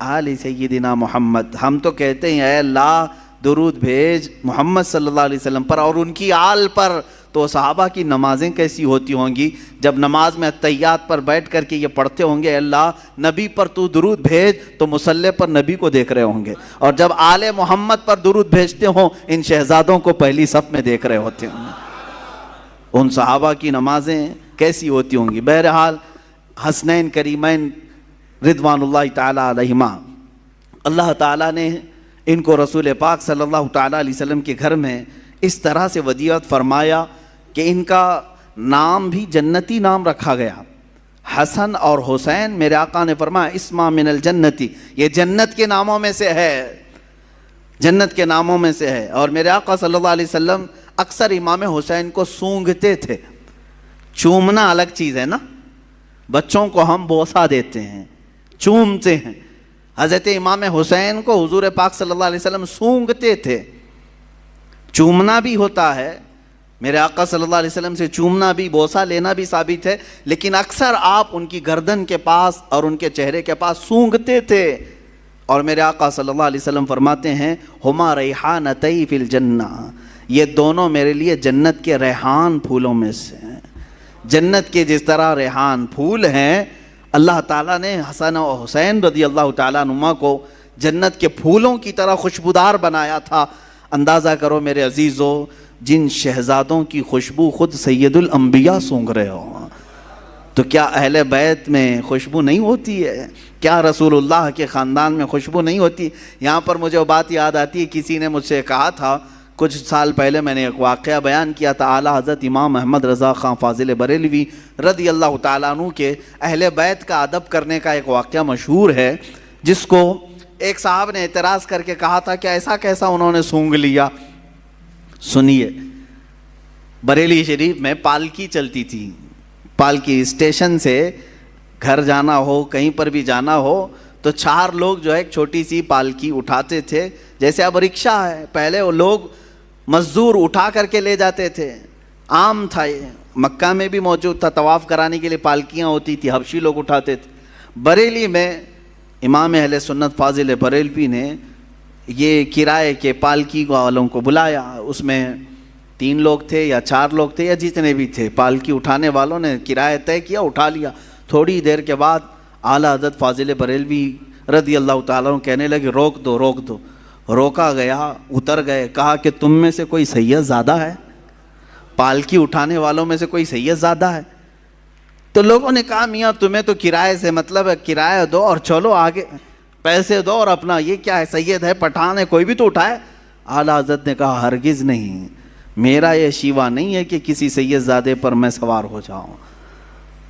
آل سیدنا محمد. ہم تو کہتے ہیں اے اللہ درود بھیج محمد صلی اللہ علیہ وسلم پر اور ان کی آل پر. تو صحابہ کی نمازیں کیسی ہوتی ہوں گی جب نماز میں تحیات پر بیٹھ کر کے یہ پڑھتے ہوں گے اے اللہ نبی پر تو درود بھیج, تو مصلی پر نبی کو دیکھ رہے ہوں گے, اور جب آل محمد پر درود بھیجتے ہوں ان شہزادوں کو پہلی صف میں دیکھ رہے ہوتے ہوں. ان صحابہ کی نمازیں کیسی ہوتی ہوں گی. بہرحال حسنین کریمین رضوان اللہ تعالیٰ علیہما, اللہ تعالیٰ نے ان کو رسول پاک صلی اللہ تعالیٰ علیہ وسلم کے گھر میں اس طرح سے ودیعت فرمایا کہ ان کا نام بھی جنتی نام رکھا گیا. حسن اور حسین میرے آقا نے فرمایا اسما من الجنتی، یہ جنت کے ناموں میں سے ہے، جنت کے ناموں میں سے ہے. اور میرے آقا صلی اللہ علیہ وسلم اکثر امام حسین کو سونگھتے تھے. چومنا الگ چیز ہے نا، بچوں کو ہم بوسہ دیتے ہیں، چومتے ہیں. حضرت امام حسین کو حضور پاک صلی اللہ علیہ وسلم سونگھتے تھے. چومنا بھی ہوتا ہے، میرے آقا صلی اللہ علیہ وسلم سے چومنا بھی، بوسہ لینا بھی ثابت ہے، لیکن اکثر آپ ان کی گردن کے پاس اور ان کے چہرے کے پاس سونگھتے تھے. اور میرے آقا صلی اللہ علیہ وسلم فرماتے ہیں ہما ریحانتی فی الجنہ، یہ دونوں میرے لیے جنت کے ریحان پھولوں میں سے ہیں. جنت کے جس طرح ریحان پھول ہیں، اللہ تعالیٰ نے حسن و حسین رضی اللہ تعالیٰ عنہما کو جنت کے پھولوں کی طرح خوشبودار بنایا تھا. اندازہ کرو میرے عزیزو، جن شہزادوں کی خوشبو خود سید الانبیاء سونگھ رہے ہو، تو کیا اہل بیت میں خوشبو نہیں ہوتی ہے؟ کیا رسول اللہ کے خاندان میں خوشبو نہیں ہوتی؟ یہاں پر مجھے وہ بات یاد آتی ہے، کسی نے مجھ سے کہا تھا کچھ سال پہلے، میں نے ایک واقعہ بیان کیا تھا، اعلیٰ حضرت امام احمد رضا خان فاضل بریلوی رضی اللہ تعالیٰ عنہ کے اہل بیت کا ادب کرنے کا ایک واقعہ مشہور ہے، جس کو ایک صاحب نے اعتراض کر کے کہا تھا کہ ایسا کیسا انہوں نے سونگھ لیا. سنیے، بریلی شریف میں پالکی چلتی تھی. پالکی اسٹیشن سے گھر جانا ہو، کہیں پر بھی جانا ہو، تو 4 لوگ جو ہے ایک چھوٹی سی پالکی اٹھاتے تھے. جیسے اب رکشہ ہے، پہلے وہ لوگ مزدور اٹھا کر کے لے جاتے تھے. عام تھا، یہ مکہ میں بھی موجود تھا، طواف کرانے کے لیے پالکیاں ہوتی تھی، حبشی لوگ اٹھاتے تھے. بریلی میں امام اہل سنت فاضل بریلوی نے یہ کرائے کے پالکی والوں کو بلایا. اس میں 3 لوگ تھے یا 4 لوگ تھے یا جتنے بھی تھے، پالکی اٹھانے والوں نے کرایہ طے کیا، اٹھا لیا. تھوڑی دیر کے بعد اعلیٰ حضرت فاضل بریلوی رضی اللہ تعالیٰ عنہ کہنے لگے روک دو روک دو. روکا گیا، اتر گئے، کہا کہ تم میں سے کوئی سید زادہ ہے؟ پالکی اٹھانے والوں میں سے کوئی سید زادہ ہے؟ تو لوگوں نے کہا میاں تمہیں تو کرائے سے مطلب ہے، کرایہ دو اور چلو آگے، پیسے دو اور اپنا، یہ کیا ہے، سید ہے، پٹھان ہے، کوئی بھی تو اٹھائے. اعلیٰ حضرت نے کہا ہرگز نہیں، میرا یہ شیوا نہیں ہے کہ کسی سید زادے پر میں سوار ہو جاؤں.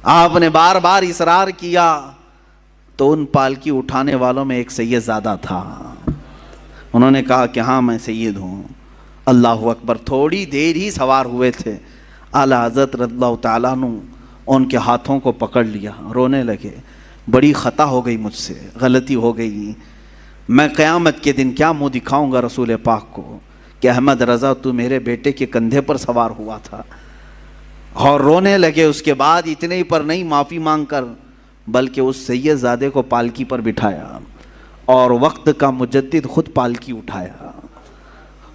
آپ نے بار بار اصرار کیا تو ان پالکی اٹھانے والوں میں ایک سید زادہ تھا. انہوں نے کہا کہ ہاں میں سید ہوں. اللہ اکبر. تھوڑی دیر ہی سوار ہوئے تھے، اعلیٰ حضرت رضی اللہ تعالیٰ عنہ ان کے ہاتھوں کو پکڑ لیا، رونے لگے. بڑی خطا ہو گئی مجھ سے، غلطی ہو گئی، میں قیامت کے دن کیا منہ دکھاؤں گا رسول پاک کو کہ احمد رضا تو میرے بیٹے کے کندھے پر سوار ہوا تھا. اور رونے لگے. اس کے بعد اتنے ہی پر نہیں، معافی مانگ کر، بلکہ اس سید زادے کو پالکی پر بٹھایا اور وقت کا مجدد خود پالکی اٹھایا،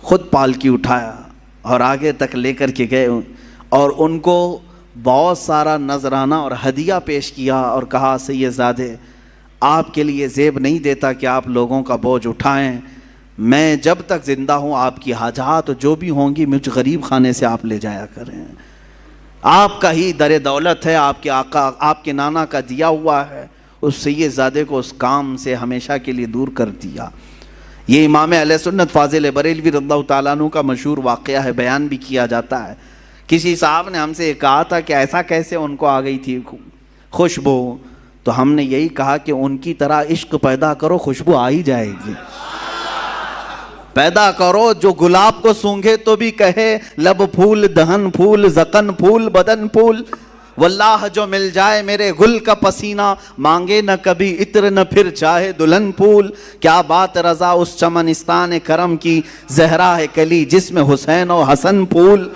خود پالکی اٹھایا اور آگے تک لے کر کے گئے اور ان کو بہت سارا نذرانہ اور ہدیہ پیش کیا اور کہا سید زادے آپ کے لیے زیب نہیں دیتا کہ آپ لوگوں کا بوجھ اٹھائیں، میں جب تک زندہ ہوں آپ کی حاجات جو بھی ہوں گی مجھ غریب خانے سے آپ لے جایا کریں. آپ کا ہی در دولت ہے، آپ کے آقا، آپ کے نانا کا دیا ہوا ہے. اس سید زادے کو اس کام سے ہمیشہ کے لیے دور کر دیا. یہ امام اہل سنت فاضل بریلوی رضی اللہ تعالیٰ عنہ کا مشہور واقعہ ہے، بیان بھی کیا جاتا ہے. کسی صاحب نے ہم سے کہا تھا کہ ایسا کیسے ان کو آ گئی تھی خوشبو، تو ہم نے یہی کہا کہ ان کی طرح عشق پیدا کرو، خوشبو آ ہی جائے گی. پیدا کرو جو گلاب کو سونگھے تو بھی کہے لب پھول، دہن پھول، زکن پھول، بدن پھول. واللہ جو مل جائے میرے گل کا پسینہ، مانگے نہ کبھی عطر نہ پھر چاہے دلہن پھول. کیا بات رضا اس چمنستان کرم کی، زہرا ہے کلی جس میں حسین و حسن پھول.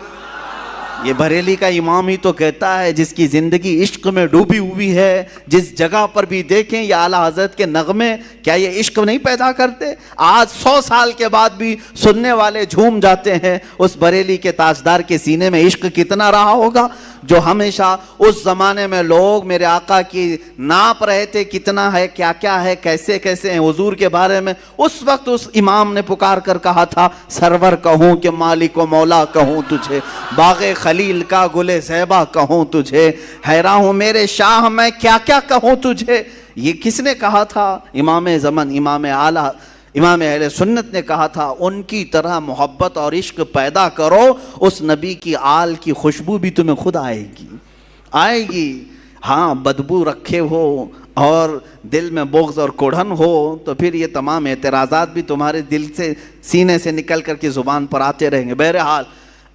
یہ بریلی کا امام ہی تو کہتا ہے جس کی زندگی عشق میں ڈوبی ہوئی ہے، جس جگہ پر بھی دیکھیں یہ اعلیٰ حضرت کے نغمے، کیا یہ عشق نہیں پیدا کرتے؟ آج 100 سال کے بعد بھی سننے والے جھوم جاتے ہیں. اس بریلی کے تاجدار کے سینے میں عشق کتنا رہا ہوگا، جو ہمیشہ اس زمانے میں لوگ میرے آقا کی ناپ رہے تھے کتنا ہے، کیا کیا ہے، کیسے کیسے ہیں حضور کے بارے میں. اس وقت اس امام نے پکار کر کہا تھا سرور کہوں کہ مالک و مولا کہوں تجھے، باغ خلیل کا گل زیبا کہوں تجھے، حیران ہوں میرے شاہ میں کیا کیا کہوں تجھے. یہ کس نے کہا تھا؟ امام زمن، امام اعلیٰ امام اہل سنت نے کہا تھا ان کی طرح محبت اور عشق پیدا کرو، اس نبی کی آل کی خوشبو بھی تمہیں خود آئے گی۔ ہاں بدبو رکھے ہو اور دل میں بغض اور کڑھن ہو تو پھر یہ تمام اعتراضات بھی تمہارے دل سے سینے سے نکل کر کے زبان پر آتے رہیں گے۔ بہرحال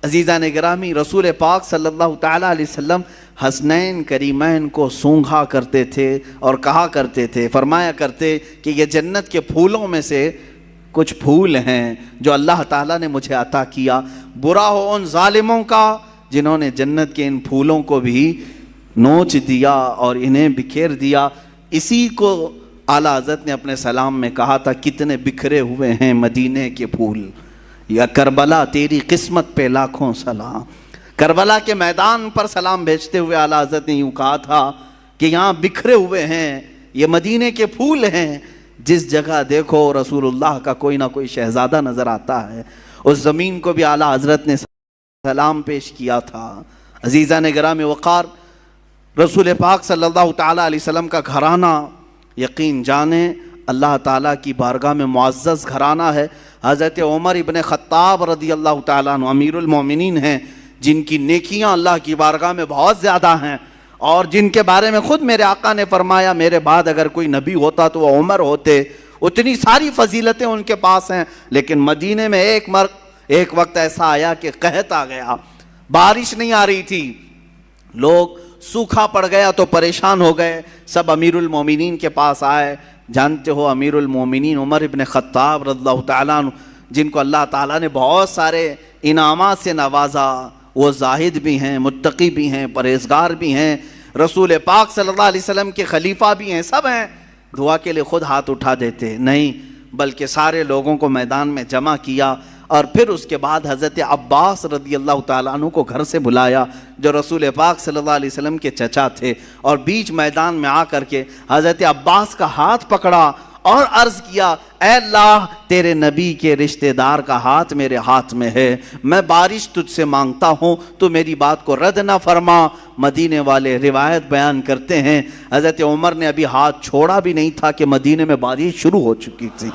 عزیزان گرامی، رسول پاک صلی اللہ تعالیٰ علیہ وسلم حسنین کریمین کو سونگھا کرتے تھے اور کہا کرتے تھے، فرمایا کرتے کہ یہ جنت کے پھولوں میں سے کچھ پھول ہیں جو اللہ تعالیٰ نے مجھے عطا کیا، برا ہو ان ظالموں کا جنہوں نے جنت کے ان پھولوں کو بھی نوچ دیا اور انہیں بکھیر دیا۔ اسی کو اعلیٰ حضرت نے اپنے سلام میں کہا تھا، کتنے بکھرے ہوئے ہیں مدینے کے پھول، یا کربلا تیری قسمت پہ لاکھوں سلام۔ کربلا کے میدان پر سلام بھیجتے ہوئے اعلیٰ حضرت نے یوں کہا تھا کہ یہاں بکھرے ہوئے ہیں، یہ مدینے کے پھول ہیں، جس جگہ دیکھو رسول اللہ کا کوئی نہ کوئی شہزادہ نظر آتا ہے۔ اس زمین کو بھی اعلیٰ حضرت نے سلام پیش کیا تھا۔ عزیزان گرامی وقار، رسول پاک صلی اللہ تعالیٰ علیہ وسلم کا گھرانہ یقین جانیں اللہ تعالیٰ کی بارگاہ میں معزز گھرانہ ہے۔ حضرت عمر ابن خطاب رضی اللہ تعالیٰ عنہ امیر المومنین ہیں، جن کی نیکیاں اللہ کی بارگاہ میں بہت زیادہ ہیں، اور جن کے بارے میں خود میرے آقا نے فرمایا میرے بعد اگر کوئی نبی ہوتا تو وہ عمر ہوتے، اتنی ساری فضیلتیں ان کے پاس ہیں۔ لیکن مدینے میں ایک وقت ایسا آیا کہ قحط آ گیا، بارش نہیں آ رہی تھی، لوگ سوکھا پڑ گیا تو پریشان ہو گئے، سب امیر المومنین کے پاس آئے۔ جانتے ہو امیر المومنین عمر ابن خطاب رضی اللہ تعالیٰ عنہ، جن کو اللہ تعالیٰ نے بہت سارے انعامات سے نوازا، وہ زاہد بھی ہیں، متقی بھی ہیں، پرہیزگار بھی ہیں، رسول پاک صلی اللہ علیہ وسلم کے خلیفہ بھی ہیں، سب ہیں۔ دعا کے لیے خود ہاتھ اٹھا دیتے نہیں، بلکہ سارے لوگوں کو میدان میں جمع کیا، اور پھر اس کے بعد حضرت عباس رضی اللہ تعالیٰ عنہ کو گھر سے بلایا، جو رسول پاک صلی اللہ علیہ وسلم کے چچا تھے، اور بیچ میدان میں آ کر کے حضرت عباس کا ہاتھ پکڑا اور عرض کیا، اے اللہ تیرے نبی کے رشتہ دار کا ہاتھ میرے ہاتھ میں ہے، میں بارش تجھ سے مانگتا ہوں، تو میری بات کو رد نہ فرما۔ مدینے والے روایت بیان کرتے ہیں حضرت عمر نے ابھی ہاتھ چھوڑا بھی نہیں تھا کہ مدینے میں بارش شروع ہو چکی تھی۔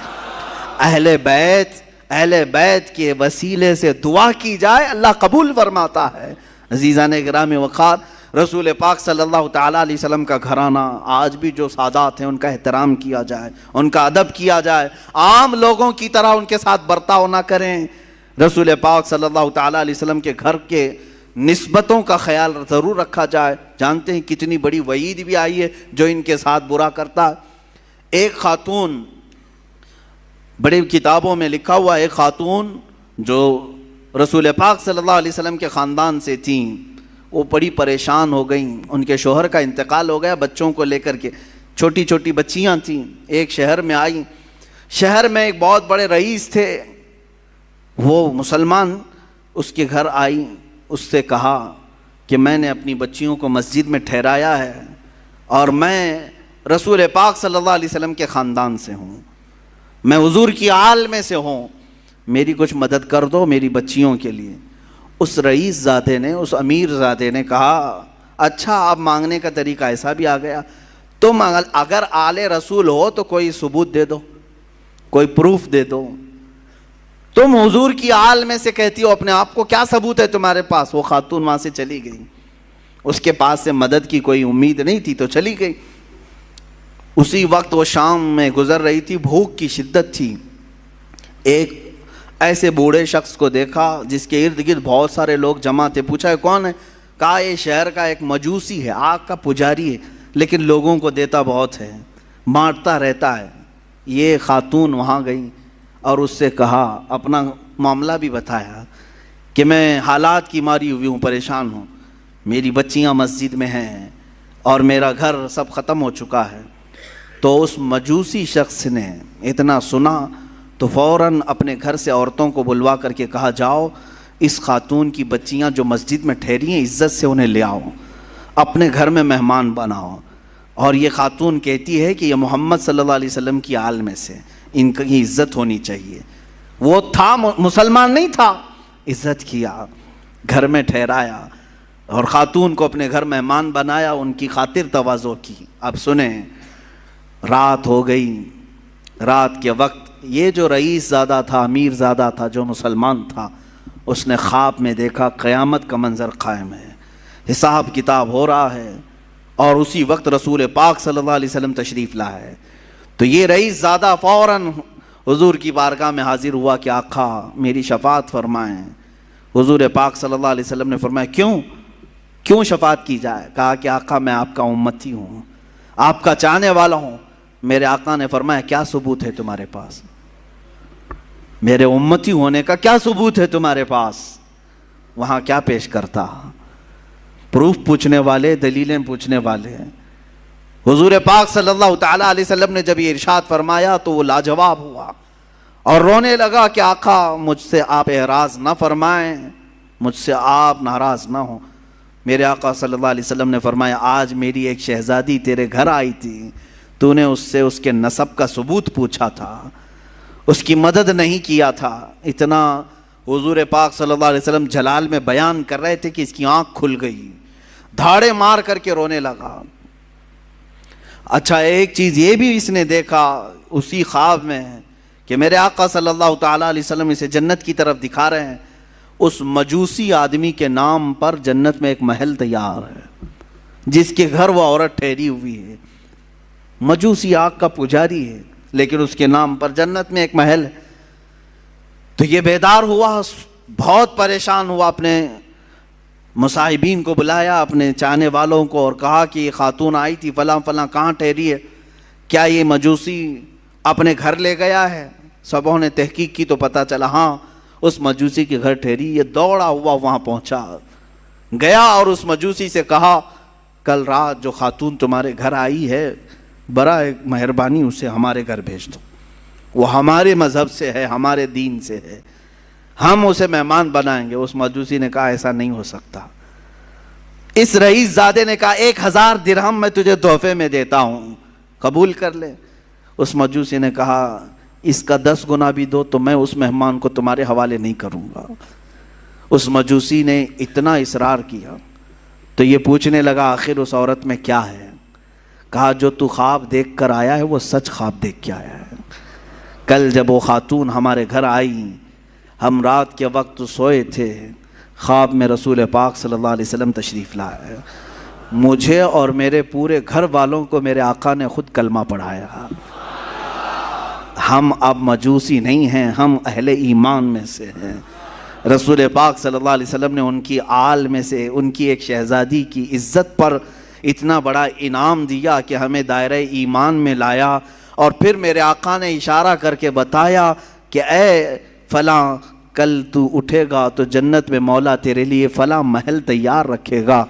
اہل بیت کے وسیلے سے دعا کی جائے اللہ قبول فرماتا ہے۔ عزیزان گرامی وقار، رسول پاک صلی اللہ تعالیٰ علیہ وسلم کا گھرانہ آج بھی جو سادات ہیں ان کا احترام کیا جائے، ان کا ادب کیا جائے، عام لوگوں کی طرح ان کے ساتھ برتاؤ نہ کریں۔ رسول پاک صلی اللہ تعالیٰ علیہ وسلم کے گھر کے نسبتوں کا خیال ضرور رکھا جائے۔ جانتے ہیں کتنی بڑی وعید بھی آئی ہے جو ان کے ساتھ برا کرتا ہے۔ ایک خاتون، بڑی کتابوں میں لکھا ہوا ایک خاتون جو رسول پاک صلی اللہ علیہ وسلم کے خاندان سے تھیں، وہ بڑی پریشان ہو گئیں، ان کے شوہر کا انتقال ہو گیا، بچوں کو لے کر کے چھوٹی چھوٹی بچیاں تھیں، ایک شہر میں آئیں۔ شہر میں ایک بہت بڑے رئیس تھے، وہ مسلمان، اس کے گھر آئی، اس سے کہا کہ میں نے اپنی بچیوں کو مسجد میں ٹھہرایا ہے اور میں رسول پاک صلی اللہ علیہ وسلم کے خاندان سے ہوں، میں حضور کی آل میں سے ہوں، میری کچھ مدد کر دو میری بچیوں کے لیے۔ اس رئیس زادے نے، اس امیر زادے نے کہا اچھا اب مانگنے کا طریقہ ایسا بھی آ گیا، تم اگر آل رسول ہو تو کوئی ثبوت دے دو، کوئی پروف دے دو، تم حضور کی آل میں سے کہتی ہو اپنے آپ کو، کیا ثبوت ہے تمہارے پاس؟ وہ خاتون وہاں سے چلی گئی، اس کے پاس سے مدد کی کوئی امید نہیں تھی تو چلی گئی۔ اسی وقت وہ شام میں گزر رہی تھی، بھوک کی شدت تھی، ایک ایسے بوڑھے شخص کو دیکھا جس کے ارد گرد بہت سارے لوگ جمع تھے، پوچھا ہے کون ہے؟ کہا یہ شہر کا ایک مجوسی ہے، آگ کا پجاری ہے، لیکن لوگوں کو دیتا بہت ہے، بانٹتا رہتا ہے۔ یہ خاتون وہاں گئی اور اس سے کہا، اپنا معاملہ بھی بتایا کہ میں حالات کی ماری ہوئی ہوں، پریشان ہوں، میری بچیاں مسجد میں ہیں اور میرا گھر سب ختم ہو چکا ہے۔ تو اس مجوسی شخص نے اتنا سنا تو فوراً اپنے گھر سے عورتوں کو بلوا کر کے کہا، جاؤ اس خاتون کی بچیاں جو مسجد میں ٹھہری ہیں عزت سے انہیں لے آؤ، اپنے گھر میں مہمان بناؤ، اور یہ خاتون کہتی ہے کہ یہ محمد صلی اللہ علیہ وسلم کی آل میں سے، ان کی عزت ہونی چاہیے۔ وہ تھا مسلمان نہیں تھا، عزت کیا، گھر میں ٹھہرایا اور خاتون کو اپنے گھر مہمان بنایا، ان کی خاطر تواضع کی۔ اب سنیں، رات ہو گئی، رات کے وقت یہ جو رئیس زادہ تھا، امیر زادہ تھا، جو مسلمان تھا، اس نے خواب میں دیکھا قیامت کا منظر قائم ہے، حساب کتاب ہو رہا ہے، اور اسی وقت رسول پاک صلی اللہ علیہ وسلم تشریف لایا ہے۔ تو یہ رئیس زادہ فوراً حضور کی بارگاہ میں حاضر ہوا کہ آقا میری شفاعت فرمائیں۔ حضور پاک صلی اللہ علیہ وسلم نے فرمایا کیوں شفاعت کی جائے؟ کہا کہ آقا میں آپ کا امتی ہوں، آپ کا چاہنے والا ہوں۔ میرے آقا نے فرمایا کیا ثبوت ہے تمہارے پاس؟ میرے امتی ہونے کا کیا ثبوت ہے تمہارے پاس؟ وہاں کیا پیش کرتا؟ پروف پوچھنے والے، دلیلیں پوچھنے والے۔ حضور پاک صلی اللہ تعالیٰ علیہ وسلم نے جب یہ ارشاد فرمایا تو وہ لاجواب ہوا اور رونے لگا کہ آقا مجھ سے آپ اعراض نہ فرمائیں، مجھ سے آپ ناراض نہ ہوں۔ میرے آقا صلی اللہ علیہ وسلم نے فرمایا آج میری ایک شہزادی تیرے گھر آئی تھی، تو نے اس سے اس کے نسب کا ثبوت پوچھا تھا، اس کی مدد نہیں کیا تھا۔ اتنا حضور پاک صلی اللہ علیہ وسلم جلال میں بیان کر رہے تھے کہ اس کی آنکھ کھل گئی، دھاڑے مار کر کے رونے لگا۔ اچھا ایک چیز یہ بھی اس نے دیکھا اسی خواب میں کہ میرے آقا صلی اللہ تعالیٰ علیہ وسلم اسے جنت کی طرف دکھا رہے ہیں، اس مجوسی آدمی کے نام پر جنت میں ایک محل تیار ہے جس کے گھر وہ عورت ٹھہری ہوئی ہے، مجوسی آگ کا پجاری ہے لیکن اس کے نام پر جنت میں ایک محل ہے۔ تو یہ بیدار ہوا، بہت پریشان ہوا، اپنے مصاحبین کو بلایا، اپنے چاہنے والوں کو، اور کہا کہ یہ خاتون آئی تھی فلاں فلاں کہاں ٹھہری ہے، کیا یہ مجوسی اپنے گھر لے گیا ہے؟ سبوں نے تحقیق کی تو پتہ چلا ہاں اس مجوسی کے گھر ٹھہری۔ یہ دوڑا ہوا وہاں پہنچا، گیا اور اس مجوسی سے کہا کل رات جو خاتون تمہارے گھر آئی ہے برائے مہربانی اسے ہمارے گھر بھیج دو، وہ ہمارے مذہب سے ہے، ہمارے دین سے ہے، ہم اسے مہمان بنائیں گے۔ اس مجوسی نے کہا ایسا نہیں ہو سکتا۔ اس رئیس زادے نے کہا 1000 درہم میں تجھے تحفے میں دیتا ہوں، قبول کر لے۔ اس مجوسی نے کہا اس کا 10 گنا بھی دو تو میں اس مہمان کو تمہارے حوالے نہیں کروں گا۔ اس مجوسی نے اتنا اصرار کیا تو یہ پوچھنے لگا آخر اس عورت میں کیا ہے؟ کہا جو تو خواب دیکھ کر آیا ہے وہ سچ خواب دیکھ کے آیا ہے۔ کل جب وہ خاتون ہمارے گھر آئی، ہم رات کے وقت سوئے تھے، خواب میں رسول پاک صلی اللہ علیہ وسلم تشریف لائے، مجھے اور میرے پورے گھر والوں کو میرے آقا نے خود کلمہ پڑھایا۔ ہم اب مجوسی نہیں ہیں، ہم اہل ایمان میں سے ہیں۔ رسول پاک صلی اللہ علیہ وسلم نے ان کی آل میں سے ان کی ایک شہزادی کی عزت پر اتنا بڑا انعام دیا کہ ہمیں دائرہ ایمان میں لایا، اور پھر میرے آقا نے اشارہ کر کے بتایا کہ اے فلاں کل تو اٹھے گا تو جنت میں مولا تیرے لیے فلاں محل تیار رکھے گا۔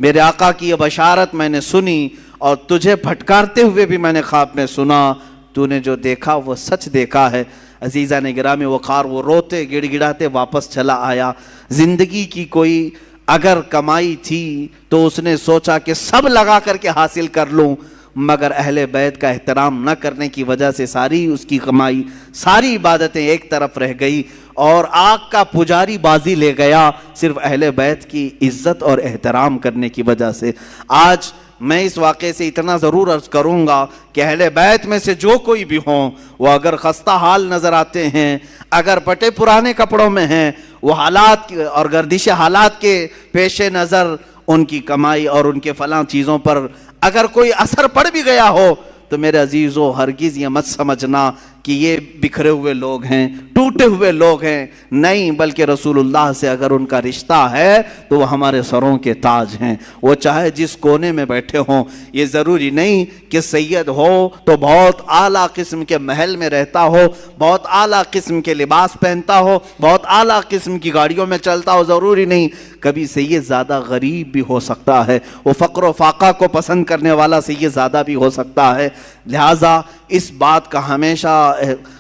میرے آقا کی یہ بشارت میں نے سنی اور تجھے پھٹکارتے ہوئے بھی میں نے خواب میں سنا، تو نے جو دیکھا وہ سچ دیکھا ہے۔ عزیزان گرامی وقار وہ روتے گڑ گڑاتے واپس چلا آیا۔ زندگی کی کوئی اگر کمائی تھی تو اس نے سوچا کہ سب لگا کر کے حاصل کر لوں، مگر اہل بیت کا احترام نہ کرنے کی وجہ سے ساری اس کی کمائی، ساری عبادتیں ایک طرف رہ گئی اور آگ کا پجاری بازی لے گیا صرف اہل بیت کی عزت اور احترام کرنے کی وجہ سے۔ آج میں اس واقعے سے اتنا ضرور عرض کروں گا کہ اہل بیت میں سے جو کوئی بھی ہوں، وہ اگر خستہ حال نظر آتے ہیں، اگر پٹے پرانے کپڑوں میں ہیں، وہ حالات اور گردش حالات کے پیش نظر ان کی کمائی اور ان کے فلاں چیزوں پر اگر کوئی اثر پڑ بھی گیا ہو تو میرے عزیزو ہرگز یہ مت سمجھنا کہ یہ بکھرے ہوئے لوگ ہیں، ٹوٹے ہوئے لوگ ہیں، نہیں، بلکہ رسول اللہ سے اگر ان کا رشتہ ہے تو وہ ہمارے سروں کے تاج ہیں۔ وہ چاہے جس کونے میں بیٹھے ہوں، یہ ضروری نہیں کہ سید ہو تو بہت اعلیٰ قسم کے محل میں رہتا ہو، بہت اعلیٰ قسم کے لباس پہنتا ہو، بہت اعلیٰ قسم کی گاڑیوں میں چلتا ہو، ضروری نہیں۔ کبھی سید زیادہ غریب بھی ہو سکتا ہے، وہ فقر و فاقہ کو پسند کرنے والا سید زیادہ بھی ہو سکتا ہے۔ لہٰذا اس بات کا ہمیشہ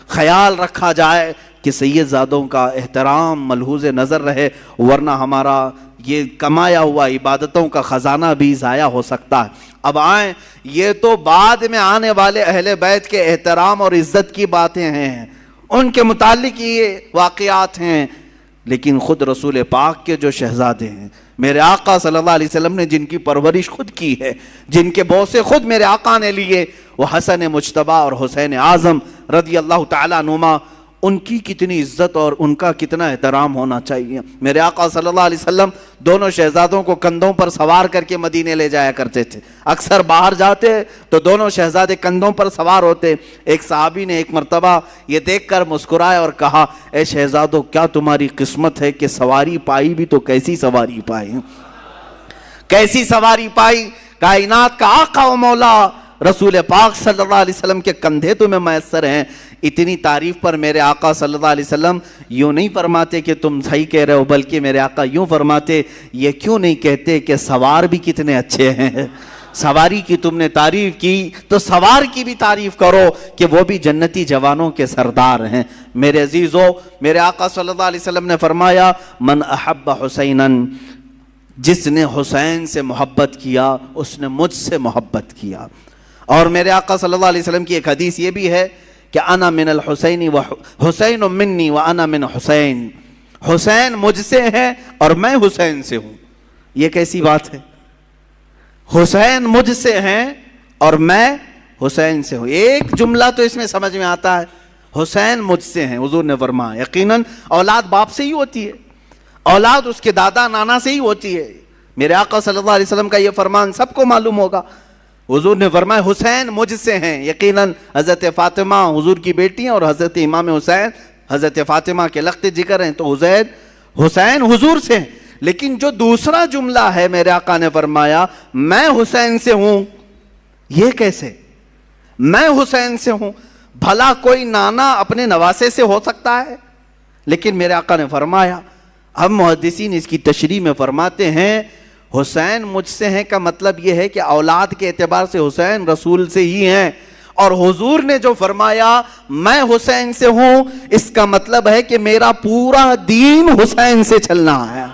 خیال رکھا جائے کہ سید زادوں کا احترام ملحوظ نظر رہے، ورنہ ہمارا یہ کمایا ہوا عبادتوں کا خزانہ بھی ضائع ہو سکتا ہے۔ اب آئیں، یہ تو بعد میں آنے والے اہل بیت کے احترام اور عزت کی باتیں ہیں، ان کے متعلق یہ واقعات ہیں، لیکن خود رسول پاک کے جو شہزادے ہیں، میرے آقا صلی اللہ علیہ وسلم نے جن کی پرورش خود کی ہے، جن کے بوسے خود میرے آقا نے لیے، وہ حسن مجتبیٰ اور حسین اعظم رضی اللہ تعالیٰ عنہما، ان کی کتنی عزت اور ان کا کتنا احترام ہونا چاہیے۔ میرے آقا صلی اللہ علیہ وسلم دونوں شہزادوں کو کندھوں پر سوار کر کے مدینے لے جایا کرتے تھے۔ اکثر باہر جاتے تو دونوں شہزادے کندھوں پر سوار ہوتے۔ ایک صحابی نے ایک مرتبہ یہ دیکھ کر مسکرائے اور کہا، اے شہزادوں، کیا تمہاری قسمت ہے کہ سواری پائی بھی تو کیسی سواری پائی، کیسی سواری پائی، کائنات کا آقا و مولا رسول پاک صلی اللہ علیہ وسلم کے کندھے تمہیں میسر ہیں۔ اتنی تعریف پر میرے آقا صلی اللہ علیہ وسلم یوں نہیں فرماتے کہ تم صحیح کہہ رہے ہو، بلکہ میرے آقا یوں فرماتے، یہ کیوں نہیں کہتے کہ سوار بھی کتنے اچھے ہیں، سواری کی تم نے تعریف کی تو سوار کی بھی تعریف کرو کہ وہ بھی جنتی جوانوں کے سردار ہیں۔ میرے عزیزو، میرے آقا صلی اللہ علیہ وسلم نے فرمایا، من احب حسینا، جس نے حسین سے محبت کیا اس نے مجھ سے محبت کیا۔ اور میرے آقا صلی اللہ علیہ وسلم کی ایک حدیث یہ بھی ہے کہ انا من الحسین و حسین منی و انا من حسین، حسین مجھ سے ہے اور میں حسین سے ہوں۔ یہ کیسی بات ہے؟ حسین مجھ سے ہیں اور میں حسین سے ہوں۔ ایک جملہ تو اس میں سمجھ میں آتا ہے، حسین مجھ سے ہیں۔ حضور نے فرمایا یقیناً اولاد باپ سے ہی ہوتی ہے، اولاد اس کے دادا نانا سے ہی ہوتی ہے۔ میرے آقا صلی اللہ علیہ وسلم کا یہ فرمان سب کو معلوم ہوگا۔ حضور نے فرمایا حسین مجھ سے ہیں۔ یقیناً حضرت فاطمہ حضور کی بیٹی ہیں اور حضرت امام حسین حضرت فاطمہ کے لخت جگر ہیں، تو حسین حضور سے ہیں۔ لیکن جو دوسرا جملہ ہے، میرے آقا نے فرمایا میں حسین سے ہوں، یہ کیسے؟ میں حسین سے ہوں، بھلا کوئی نانا اپنے نواسے سے ہو سکتا ہے؟ لیکن میرے آقا نے فرمایا، ہم محدثین اس کی تشریح میں فرماتے ہیں حسین مجھ سے ہیں کا مطلب یہ ہے کہ اولاد کے اعتبار سے حسین رسول سے ہی ہیں، اور حضور نے جو فرمایا میں حسین سے ہوں، اس کا مطلب ہے کہ میرا پورا دین حسین سے چلنا ہے۔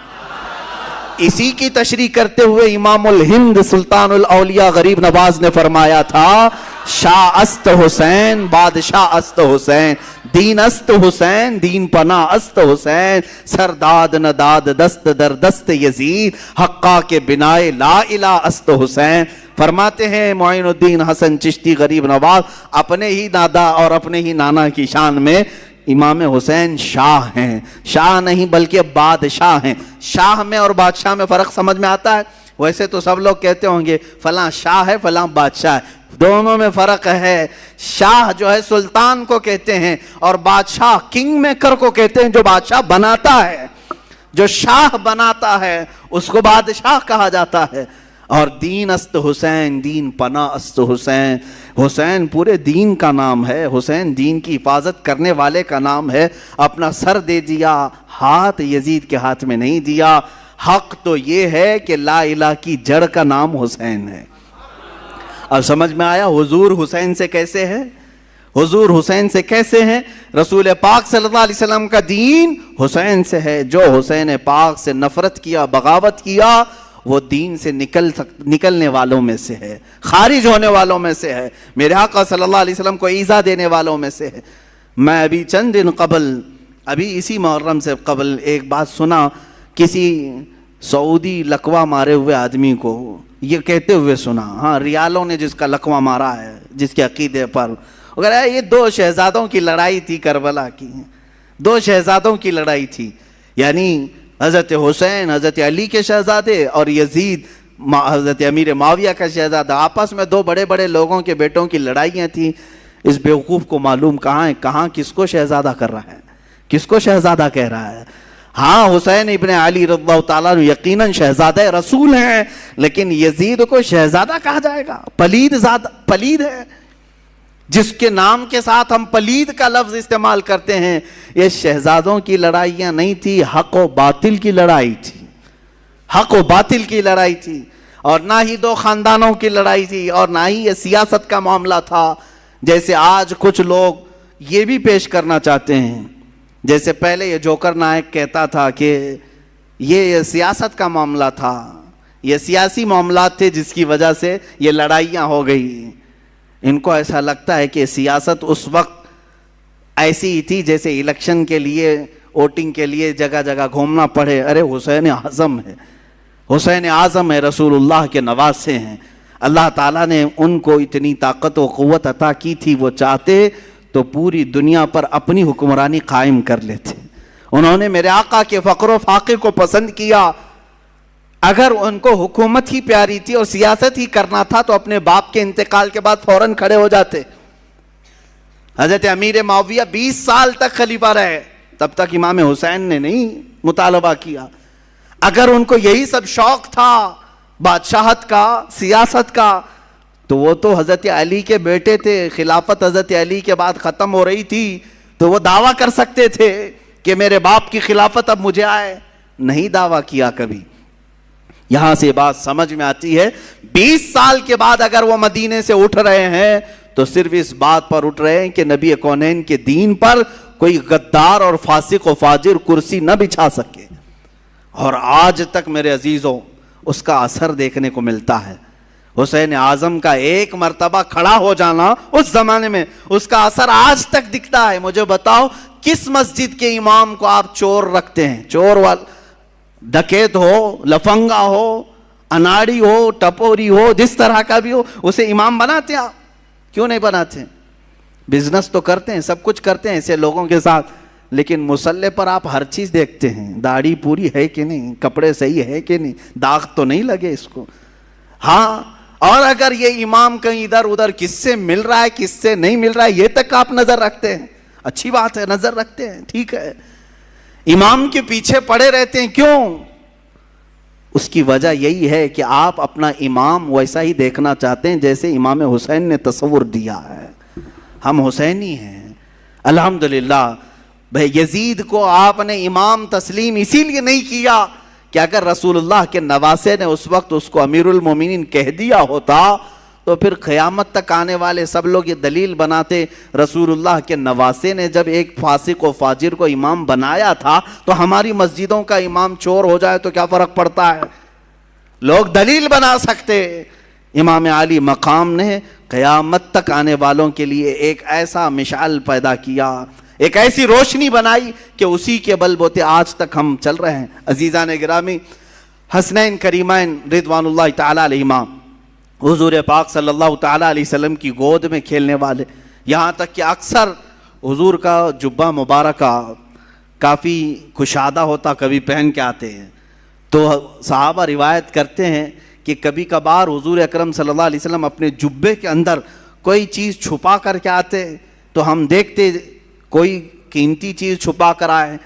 اسی کی تشریح کرتے ہوئے امام الہند سلطان الاولیاء غریب نواز نے فرمایا تھا، شاہ است حسین بادشاہ است حسین، دین است حسین دین پناہ است حسین، سرداد نداد دست در دست یزید، حقا کے بنائے لا الہ است حسین۔ فرماتے ہیں معین الدین حسن چشتی غریب نواز اپنے ہی دادا اور اپنے ہی نانا کی شان میں امام حسین شاہ ہیں، شاہ نہیں بلکہ بادشاہ ہیں۔ شاہ میں اور بادشاہ میں فرق سمجھ میں آتا ہے؟ ویسے تو سب لوگ کہتے ہوں گے فلاں شاہ ہے فلاں بادشاہ ہے، دونوں میں فرق ہے۔ شاہ جو ہے سلطان کو کہتے ہیں، اور بادشاہ کنگ میکر کو کہتے ہیں، جو بادشاہ بناتا ہے، جو شاہ بناتا ہے اس کو بادشاہ کہا جاتا ہے۔ اور دین است حسین دین پناہ است حسین، حسین پورے دین کا نام ہے، حسین دین کی حفاظت کرنے والے کا نام ہے۔ اپنا سر دے دیا، ہاتھ یزید کے ہاتھ میں نہیں دیا۔ حق تو یہ ہے کہ لا الہ کی جڑ کا نام حسین ہے۔ اب سمجھ میں آیا حضور حسین سے کیسے ہے؟ حضور حسین سے کیسے ہیں؟ رسول پاک صلی اللہ علیہ وسلم کا دین حسین سے ہے۔ جو حسین پاک سے نفرت کیا، بغاوت کیا، وہ دین سے نکلنے والوں میں سے ہے، خارج ہونے والوں میں سے ہے، میرے آقا صلی اللہ علیہ وسلم کو ایذا دینے والوں میں سے ہے۔ میں ابھی چند دن قبل، ابھی اسی محرم سے قبل ایک بات سنا، کسی سعودی لقوہ مارے ہوئے آدمی کو یہ کہتے ہوئے سنا، ہاں ریالوں نے جس کا لقوہ مارا ہے جس کے عقیدے پر، اگر یہ دو شہزادوں کی لڑائی تھی کربلا کی، دو شہزادوں کی لڑائی تھی، یعنی حضرت حسین حضرت علی کے شہزادے اور یزید حضرت امیر معاویہ کا شہزادہ، آپس میں دو بڑے بڑے لوگوں کے بیٹوں کی لڑائیاں تھیں۔ اس بیوقوف کو معلوم کہاں ہے، کہاں کس کو شہزادہ کر رہا ہے، کس کو شہزادہ کہہ رہا ہے۔ ہاں حسین ابن علی رضی اللہ تعالیٰ یقیناً شہزادہ رسول ہیں، لیکن یزید کو شہزادہ کہا جائے گا؟ پلید ہے، جس کے نام کے ساتھ ہم پلید کا لفظ استعمال کرتے ہیں۔ یہ شہزادوں کی لڑائیاں نہیں تھی، حق و باطل کی لڑائی تھی، حق و باطل کی لڑائی تھی، اور نہ ہی دو خاندانوں کی لڑائی تھی، اور نہ ہی یہ سیاست کا معاملہ تھا جیسے آج کچھ لوگ یہ بھی پیش کرنا چاہتے ہیں۔ جیسے پہلے یہ جوکر نائک کہتا تھا کہ یہ سیاست کا معاملہ تھا، یہ سیاسی معاملات تھے جس کی وجہ سے یہ لڑائیاں ہو گئی۔ ان کو ایسا لگتا ہے کہ سیاست اس وقت ایسی ہی تھی جیسے الیکشن کے لیے، ووٹنگ کے لیے جگہ جگہ گھومنا پڑے۔ ارے حسین اعظم ہے، حسین اعظم ہے، رسول اللہ کے نواسے ہیں۔ اللہ تعالیٰ نے ان کو اتنی طاقت و قوت عطا کی تھی، وہ چاہتے تو پوری دنیا پر اپنی حکمرانی قائم کر لیتے. انہوں نے میرے آقا کے فقر و فاقے کو پسند کیا. اگر ان کو حکومت ہی پیاری تھی اور سیاست ہی کرنا تھا تو اپنے باپ کے انتقال کے بعد فوراً کھڑے ہو جاتے. حضرت امیر معاویہ 20 سال تک خلیفہ رہے, تب تک امام حسین نے نہیں مطالبہ کیا. اگر ان کو یہی سب شوق تھا بادشاہت کا, سیاست کا, تو وہ تو حضرت علی کے بیٹے تھے. خلافت حضرت علی کے بعد ختم ہو رہی تھی تو وہ دعویٰ کر سکتے تھے کہ میرے باپ کی خلافت اب مجھے آئے. نہیں دعویٰ کیا کبھی. یہاں سے بات سمجھ میں آتی ہے 20 سال کے بعد اگر وہ مدینے سے اٹھ رہے ہیں تو صرف اس بات پر اٹھ رہے ہیں کہ نبی کونین کے دین پر کوئی غدار اور فاسق و فاجر کرسی نہ بچھا سکے. اور آج تک میرے عزیزوں اس کا اثر دیکھنے کو ملتا ہے. حسین اعظم کا ایک مرتبہ کھڑا ہو جانا اس زمانے میں, اس کا اثر آج تک دکھتا ہے. مجھے بتاؤ کس مسجد کے امام کو آپ چور رکھتے ہیں؟ چور ڈکیت ہو, لفنگا ہو, اناڑی ہو, ٹپوری ہو, جس طرح کا بھی ہو, اسے امام بناتے آپ؟ کیوں نہیں بناتے؟ بزنس تو کرتے ہیں, سب کچھ کرتے ہیں ایسے لوگوں کے ساتھ, لیکن مصلی پر آپ ہر چیز دیکھتے ہیں. داڑھی پوری ہے کہ نہیں, کپڑے صحیح ہے کہ نہیں, داغ تو نہیں لگے اس کو. ہاں, اور اگر یہ امام کہیں ادھر ادھر کس سے مل رہا ہے کس سے نہیں مل رہا ہے یہ تک آپ نظر رکھتے ہیں. اچھی بات ہے, نظر رکھتے ہیں, ٹھیک ہے. امام کے پیچھے پڑے رہتے ہیں, کیوں؟ اس کی وجہ یہی ہے کہ آپ اپنا امام ویسا ہی دیکھنا چاہتے ہیں جیسے امام حسین نے تصور دیا ہے. ہم حسینی ہیں الحمدللہ. بھائی یزید کو آپ نے امام تسلیم اسی لیے نہیں کیا کہ اگر رسول اللہ کے نواسے نے اس وقت اس کو امیر المومنین کہہ دیا ہوتا تو پھر قیامت تک آنے والے سب لوگ یہ دلیل بناتے رسول اللہ کے نواسے نے جب ایک فاسق و فاجر کو امام بنایا تھا تو ہماری مسجدوں کا امام چور ہو جائے تو کیا فرق پڑتا ہے؟ لوگ دلیل بنا سکتے. امام علی مقام نے قیامت تک آنے والوں کے لیے ایک ایسا مشعل پیدا کیا, ایک ایسی روشنی بنائی کہ اسی کے بل بوتے آج تک ہم چل رہے ہیں. عزیزان گرامی, حسنین کریمین رضوان اللہ تعالی علیہما حضور پاک صلی اللہ تعالی علیہ وسلم کی گود میں کھیلنے والے, یہاں تک کہ اکثر حضور کا جبہ مبارکہ کافی کشادہ ہوتا, کبھی پہن کے آتے ہیں. تو صحابہ روایت کرتے ہیں کہ کبھی کبھار حضور اکرم صلی اللہ علیہ وسلم اپنے جبے کے اندر کوئی چیز چھپا کر کے آتے تو ہم دیکھتے کوئی قیمتی چیز چھپا کر آئے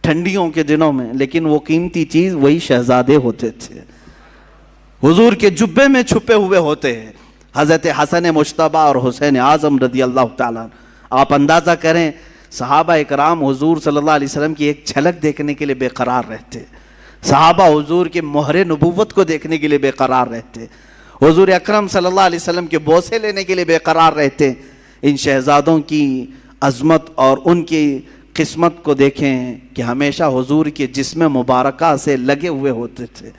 ٹھنڈیوں کے دنوں میں, لیکن وہ قیمتی چیز وہی شہزادے ہوتے تھے, حضور کے جبے میں چھپے ہوئے ہوتے ہیں. حضرت حسن مجتبیٰ اور حسین اعظم رضی اللہ تعالیٰ. آپ اندازہ کریں صحابہ اکرام حضور صلی اللہ علیہ وسلم کی ایک جھلک دیکھنے کے لیے بے قرار رہتے, صحابہ حضور کے مہر نبوت کو دیکھنے کے لیے بے قرار رہتے, حضور اکرم صلی اللہ علیہ وسلم کے بوسے لینے کے لیے بے قرار رہتے. ان شہزادوں کی عظمت اور ان کی قسمت کو دیکھیں کہ ہمیشہ حضور کے جسم مبارکہ سے لگے ہوئے ہوتے تھے,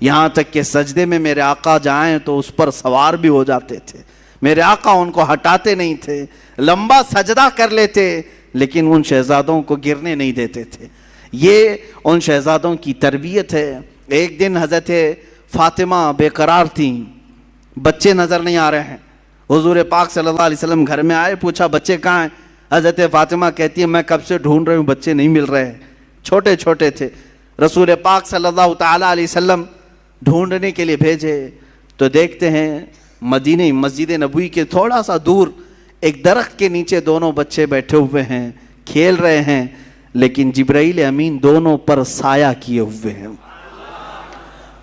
یہاں تک کہ سجدے میں میرے آقا جائیں تو اس پر سوار بھی ہو جاتے تھے. میرے آقا ان کو ہٹاتے نہیں تھے, لمبا سجدہ کر لیتے لیکن ان شہزادوں کو گرنے نہیں دیتے تھے. یہ ان شہزادوں کی تربیت ہے. ایک دن حضرت فاطمہ بے قرار تھیں, بچے نظر نہیں آ رہے ہیں. حضور پاک صلی اللہ علیہ وسلم گھر میں آئے, پوچھا بچے کہاں ہیں؟ حضرت فاطمہ کہتی ہے میں کب سے ڈھونڈ رہی ہوں, بچے نہیں مل رہے, چھوٹے چھوٹے تھے. رسول پاک صلی اللہ تعالی علیہ وسلم ڈھونڈنے کے لیے بھیجے تو دیکھتے ہیں مدینے مسجد نبوی کے تھوڑا سا دور ایک درخت کے نیچے دونوں بچے بیٹھے ہوئے ہیں, کھیل رہے ہیں, لیکن جبرائیل امین دونوں پر سایہ کیے ہوئے ہیں.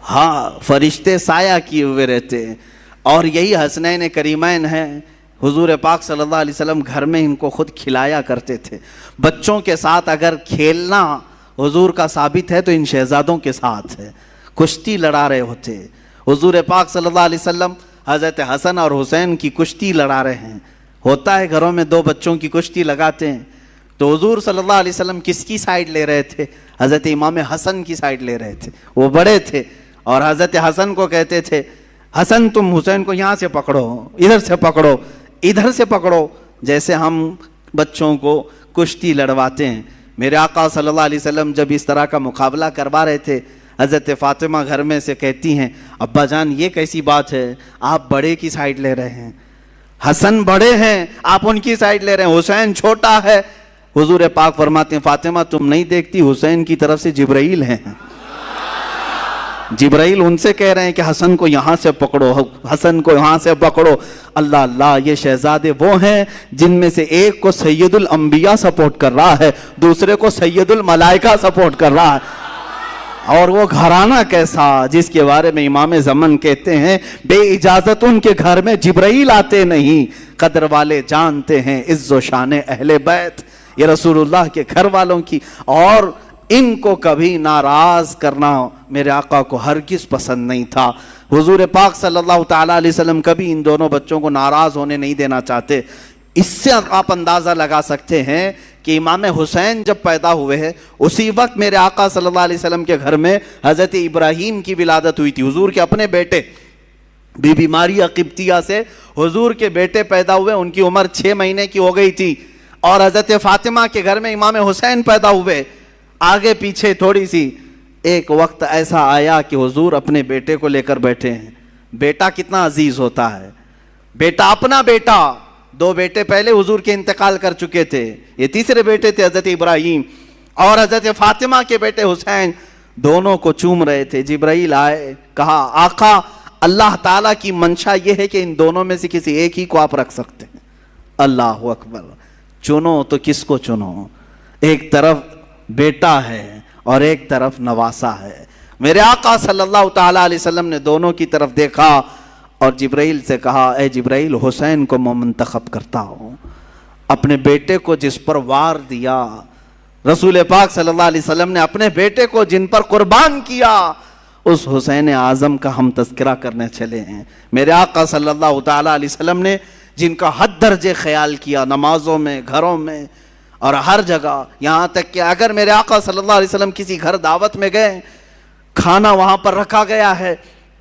ہاں, فرشتے سایہ کیے ہوئے رہتے ہیں. اور یہی حسنین کریمین ہیں, حضور پاک صلی اللہ علیہ وسلم گھر میں ان کو خود کھلایا کرتے تھے. بچوں کے ساتھ اگر کھیلنا حضور کا ثابت ہے تو ان شہزادوں کے ساتھ ہے. کشتی لڑا رہے ہوتے حضور پاک صلی اللہ علیہ وسلم, حضرت حسن اور حسین کی کشتی لڑا رہے ہیں. ہوتا ہے گھروں میں دو بچوں کی کشتی لگاتے ہیں, تو حضور صلی اللہ علیہ وسلم کس کی سائیڈ لے رہے تھے؟ حضرت امام حسن کی سائیڈ لے رہے تھے. وہ بڑے تھے اور حضرت حسن کو کہتے تھے حسن تم حسین کو یہاں سے پکڑو, ادھر سے پکڑو, ادھر سے پکڑو, جیسے ہم بچوں کو کشتی لڑواتے ہیں. میرے آقا صلی اللہ علیہ وسلم جب اس طرح کا مقابلہ کروا رہے تھے, حضرت فاطمہ گھر میں سے کہتی ہیں ابا جان یہ کیسی بات ہے, آپ بڑے کی سائیڈ لے رہے ہیں. حسن بڑے ہیں آپ ان کی سائڈ لے رہے ہیں, حسین چھوٹا ہے. حضور پاک فرماتے ہیں فاطمہ تم نہیں دیکھتی حسین کی طرف سے جبرائیل ہیں, جبرائیل ان سے کہہ رہے ہیں کہ حسن کو یہاں سے پکڑو, حسن کو یہاں سے پکڑو. اللہ اللہ, یہ شہزادے وہ ہیں جن میں سے ایک کو سید الانبیاء سپورٹ کر رہا ہے, دوسرے کو سید الملائکہ سپورٹ کر رہا ہے. اور وہ گھرانہ کیسا جس کے بارے میں امام زمن کہتے ہیں بے اجازت ان کے گھر میں جبرائیل آتے نہیں, قدر والے جانتے ہیں عز و شان اہل بیت. یہ رسول اللہ کے گھر والوں کی, اور ان کو کبھی ناراض کرنا میرے آقا کو ہرگز پسند نہیں تھا. حضور پاک صلی اللہ تعالیٰ علیہ وسلم کبھی ان دونوں بچوں کو ناراض ہونے نہیں دینا چاہتے. اس سے آپ اندازہ لگا سکتے ہیں کہ امام حسین جب پیدا ہوئے ہیں اسی وقت میرے آقا صلی اللہ علیہ وسلم کے گھر میں حضرت ابراہیم کی ولادت ہوئی تھی. حضور کے اپنے بیٹے بی بی ماریہ قبطیہ سے حضور کے بیٹے پیدا ہوئے, ان کی عمر 6 مہینے کی ہو گئی تھی. اور حضرت فاطمہ کے گھر میں امام حسین پیدا ہوئے. آگے پیچھے تھوڑی سی ایک وقت ایسا آیا کہ حضور اپنے بیٹے کو لے کر بیٹھے ہیں. بیٹا کتنا عزیز ہوتا ہے, بیٹا اپنا بیٹا. 2 بیٹے پہلے حضور کے انتقال کر چکے تھے, یہ تیسرے بیٹے تھے حضرت ابراہیم, اور حضرت فاطمہ کے بیٹے حسین دونوں کو چوم رہے تھے. جبرائیل آئے, کہا آقا اللہ تعالیٰ کی منشا یہ ہے کہ ان دونوں میں سے کسی ایک ہی کو آپ رکھ سکتے ہیں. اللہ اکبر, چنو تو کس کو چنو, ایک طرف بیٹا ہے اور ایک طرف نواسا ہے. میرے آقا صلی اللہ تعالیٰ علیہ وسلم نے دونوں کی طرف دیکھا اور جبرائیل سے کہا اے جبرائیل, حسین کو میں منتخب کرتا ہوں. اپنے بیٹے کو جس پر وار دیا, رسول پاک صلی اللہ علیہ وسلم نے اپنے بیٹے کو جن پر قربان کیا, اس حسین اعظم کا ہم تذکرہ کرنے چلے ہیں. میرے آقا صلی اللہ تعالیٰ علیہ وسلم نے جن کا حد درجے خیال کیا, نمازوں میں, گھروں میں اور ہر جگہ, یہاں تک کہ اگر میرے آقا صلی اللہ علیہ وسلم کسی گھر دعوت میں گئے, کھانا وہاں پر رکھا گیا ہے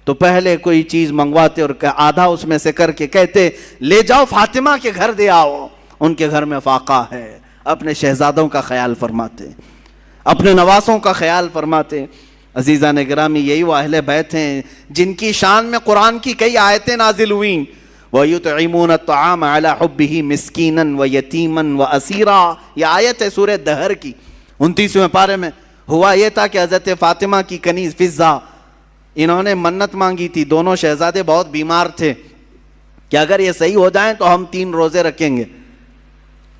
تو پہلے کوئی چیز منگواتے اور آدھا اس میں سے کر کے کہتے لے جاؤ فاطمہ کے گھر دے آؤ, ان کے گھر میں فاقہ ہے. اپنے شہزادوں کا خیال فرماتے, اپنے نواسوں کا خیال فرماتے. عزیزان گرامی, یہی وہ اہل بیت ہیں جن کی شان میں قرآن کی کئی آیتیں نازل ہوئیں. وَيُطْعِمُونَ الطَّعَامَ عَلَى حُبِّهِ مِسْكِينًا وَيَتِيمًا وَأَسِيرًا. یہ آیت ہے سورہ دہر کی 29ویں پارے میں. ہوا یہ تھا کہ حضرت فاطمہ کی کنیز فضہ, انہوں نے منت مانگی تھی. دونوں شہزادے بہت بیمار تھے کہ اگر یہ صحیح ہو جائیں تو ہم 3 روزے رکھیں گے,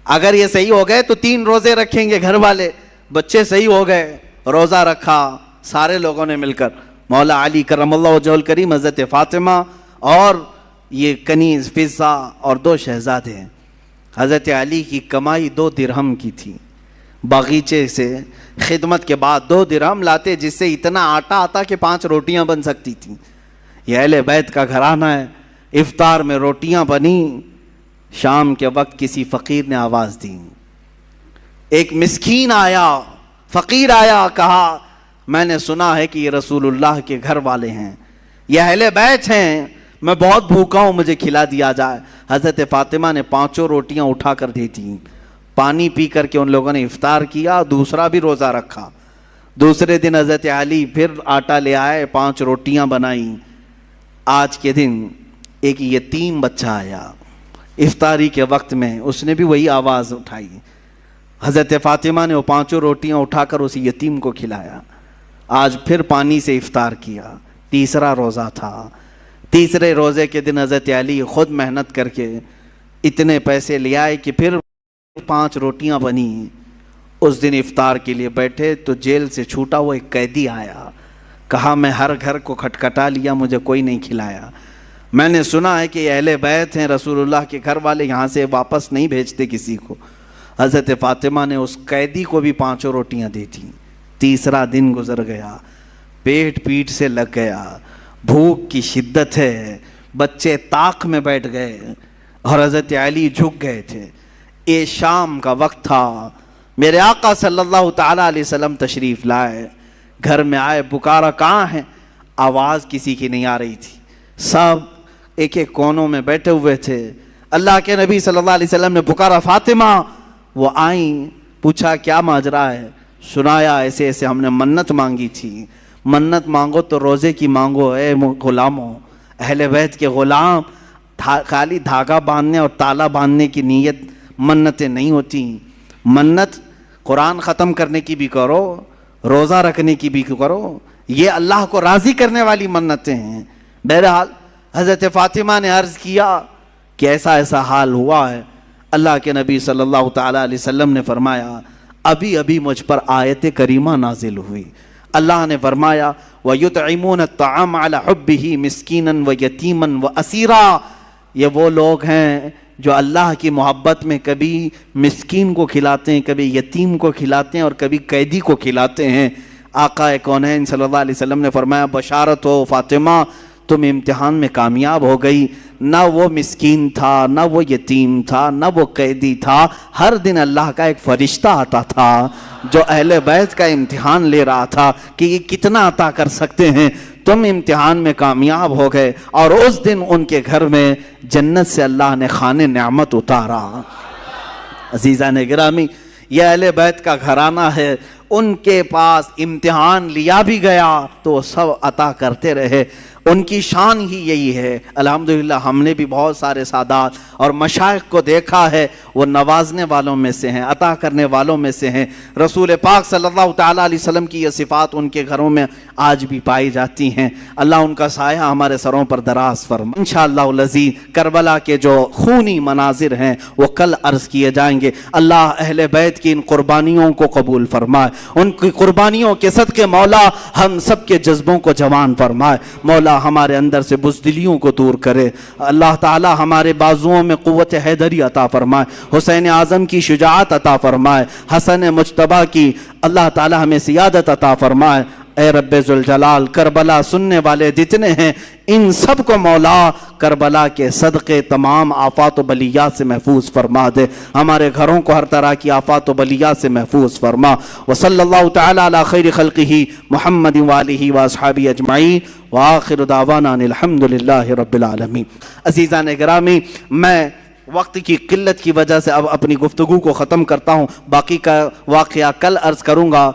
اگر یہ صحیح ہو گئے تو 3 روزے رکھیں گے. گھر والے بچے صحیح ہو گئے, روزہ رکھا سارے لوگوں نے مل کر. مولا علی کرم اللہ وجہہ الکریم, حضرت فاطمہ اور یہ کنیز فضہ اور 2 شہزادے ہیں. حضرت علی کی کمائی 2 درہم کی تھی. باغیچے سے خدمت کے بعد 2 درہم لاتے جس سے اتنا آٹا آتا کہ 5 روٹیاں بن سکتی تھیں. یہ اہل بیت کا گھرانہ ہے. افطار میں روٹیاں بنی. شام کے وقت کسی فقیر نے آواز دی, ایک مسکین آیا, فقیر آیا, کہا میں نے سنا ہے کہ یہ رسول اللہ کے گھر والے ہیں, یہ اہل بیت ہیں, میں بہت بھوکا ہوں, مجھے کھلا دیا جائے. حضرت فاطمہ نے 5 روٹیاں اٹھا کر دی تھیں. پانی پی کر کے ان لوگوں نے افطار کیا, دوسرا بھی روزہ رکھا. دوسرے دن حضرت علی پھر آٹا لے آئے, 5 روٹیاں بنائیں. آج کے دن ایک یتیم بچہ آیا افطاری کے وقت میں, اس نے بھی وہی آواز اٹھائی. حضرت فاطمہ نے وہ 5 روٹیاں اٹھا کر اس یتیم کو کھلایا. آج پھر پانی سے افطار کیا. تیسرا روزہ تھا. تیسرے روزے کے دن حضرت علی خود محنت کر کے اتنے پیسے لے آئے کہ پھر 5 روٹیاں بنی. اس دن افطار کے لیے بیٹھے تو جیل سے چھوٹا ہوا ایک قیدی آیا, کہا میں ہر گھر کو کھٹکھٹا لیا, مجھے کوئی نہیں کھلایا. میں نے سنا ہے کہ یہ اہل بیت ہیں, رسول اللہ کے گھر والے, یہاں سے واپس نہیں بھیجتے کسی کو. حضرت فاطمہ نے اس قیدی کو بھی 5 روٹیاں دی تھیں. تیسرا دن گزر گیا, پیٹ پیٹ سے لگ گیا, بھوک کی شدت ہے, بچے طاق میں بیٹھ گئے اور حضرت علی جھک گئے تھے. یہ شام کا وقت تھا. میرے آقا صلی اللہ تعالیٰ علیہ وسلم تشریف لائے, گھر میں آئے, پکارا کہاں ہیں, آواز کسی کی نہیں آ رہی تھی. سب ایک ایک کونوں میں بیٹھے ہوئے تھے. اللہ کے نبی صلی اللہ علیہ وسلم نے پکارا فاطمہ. وہ آئیں, پوچھا کیا ماجرا ہے, سنایا ایسے ایسے ہم نے منت مانگی تھی. منت مانگو تو روزے کی مانگو اے غلاموں, اہل بیت کے غلام, خالی دھاگا باندھنے اور تالا باندھنے کی نیت منتیں نہیں ہوتی. منت قرآن ختم کرنے کی بھی کرو, روزہ رکھنے کی بھی کرو, یہ اللہ کو راضی کرنے والی منتیں ہیں. بہرحال حضرت فاطمہ نے عرض کیا کہ ایسا ایسا حال ہوا ہے. اللہ کے نبی صلی اللہ تعالیٰ علیہ وسلم نے فرمایا ابھی ابھی مجھ پر آیت کریمہ نازل ہوئی. اللہ نے فرمایا وَيُطْعِمُونَ الطَّعَامَ عَلَى حُبِّهِ مِسْكِينًا وَيَتِيمًا وَأَسِيرًا. یہ وہ لوگ ہیں جو اللہ کی محبت میں کبھی مسکین کو کھلاتے ہیں, کبھی یتیم کو کھلاتے ہیں اور کبھی قیدی کو کھلاتے ہیں. آقا کونین صلی اللہ علیہ وسلم نے فرمایا بشارت ہو فاطمہ, تم امتحان میں کامیاب ہو گئی. نہ وہ مسکین تھا, نہ وہ یتیم تھا, نہ وہ قیدی تھا. ہر دن اللہ کا ایک فرشتہ آتا تھا جو اہل بیت کا امتحان لے رہا تھا کہ یہ کتنا عطا کر سکتے ہیں. تم امتحان میں کامیاب ہو گئے اور اس دن ان کے گھر میں جنت سے اللہ نے خوان نعمت اتارا. عزیزان گرامی, یہ اہل بیت کا گھرانہ ہے. ان کے پاس امتحان لیا بھی گیا تو وہ سب عطا کرتے رہے. ان کی شان ہی یہی ہے. الحمدللہ ہم نے بھی بہت سارے سادات اور مشائخ کو دیکھا ہے, وہ نوازنے والوں میں سے ہیں, عطا کرنے والوں میں سے ہیں. رسول پاک صلی اللہ تعالیٰ علیہ وسلم کی یہ صفات ان کے گھروں میں آج بھی پائی جاتی ہیں. اللہ ان کا سایہ ہمارے سروں پر دراز فرمائے. انشاءاللہ العزیز کربلا کے جو خونی مناظر ہیں وہ کل عرض کیے جائیں گے. اللہ اہل بیت کی ان قربانیوں کو قبول فرمائے. ان کی قربانیوں کے صدقے مولا ہم سب کے جذبوں کو جوان فرمائے. مولا ہمارے اندر سے بزدلیوں کو دور کرے. اللہ تعالی ہمارے بازوؤں میں قوت حیدری عطا فرمائے. حسین اعظم کی شجاعت عطا فرمائے. حسن مجتبیٰ کی اللہ تعالی ہمیں سیادت عطا فرمائے. اے رب ذوالجلال, کربلا سننے والے جتنے ہیں ان سب کو مولا کربلا کے صدقے تمام آفات و بلیات سے محفوظ فرما دے. ہمارے گھروں کو ہر طرح کی آفات و بلیات سے محفوظ فرما. وصلی اللہ تعالی علی خیر خلقہ محمد وآلہ واصحابہ اجمعین وآخر دعوانا ان الحمد للہ رب العالمین. عزیزان گرامی, میں وقت کی قلت کی وجہ سے اب اپنی گفتگو کو ختم کرتا ہوں. باقی کا واقعہ کل عرض کروں گا.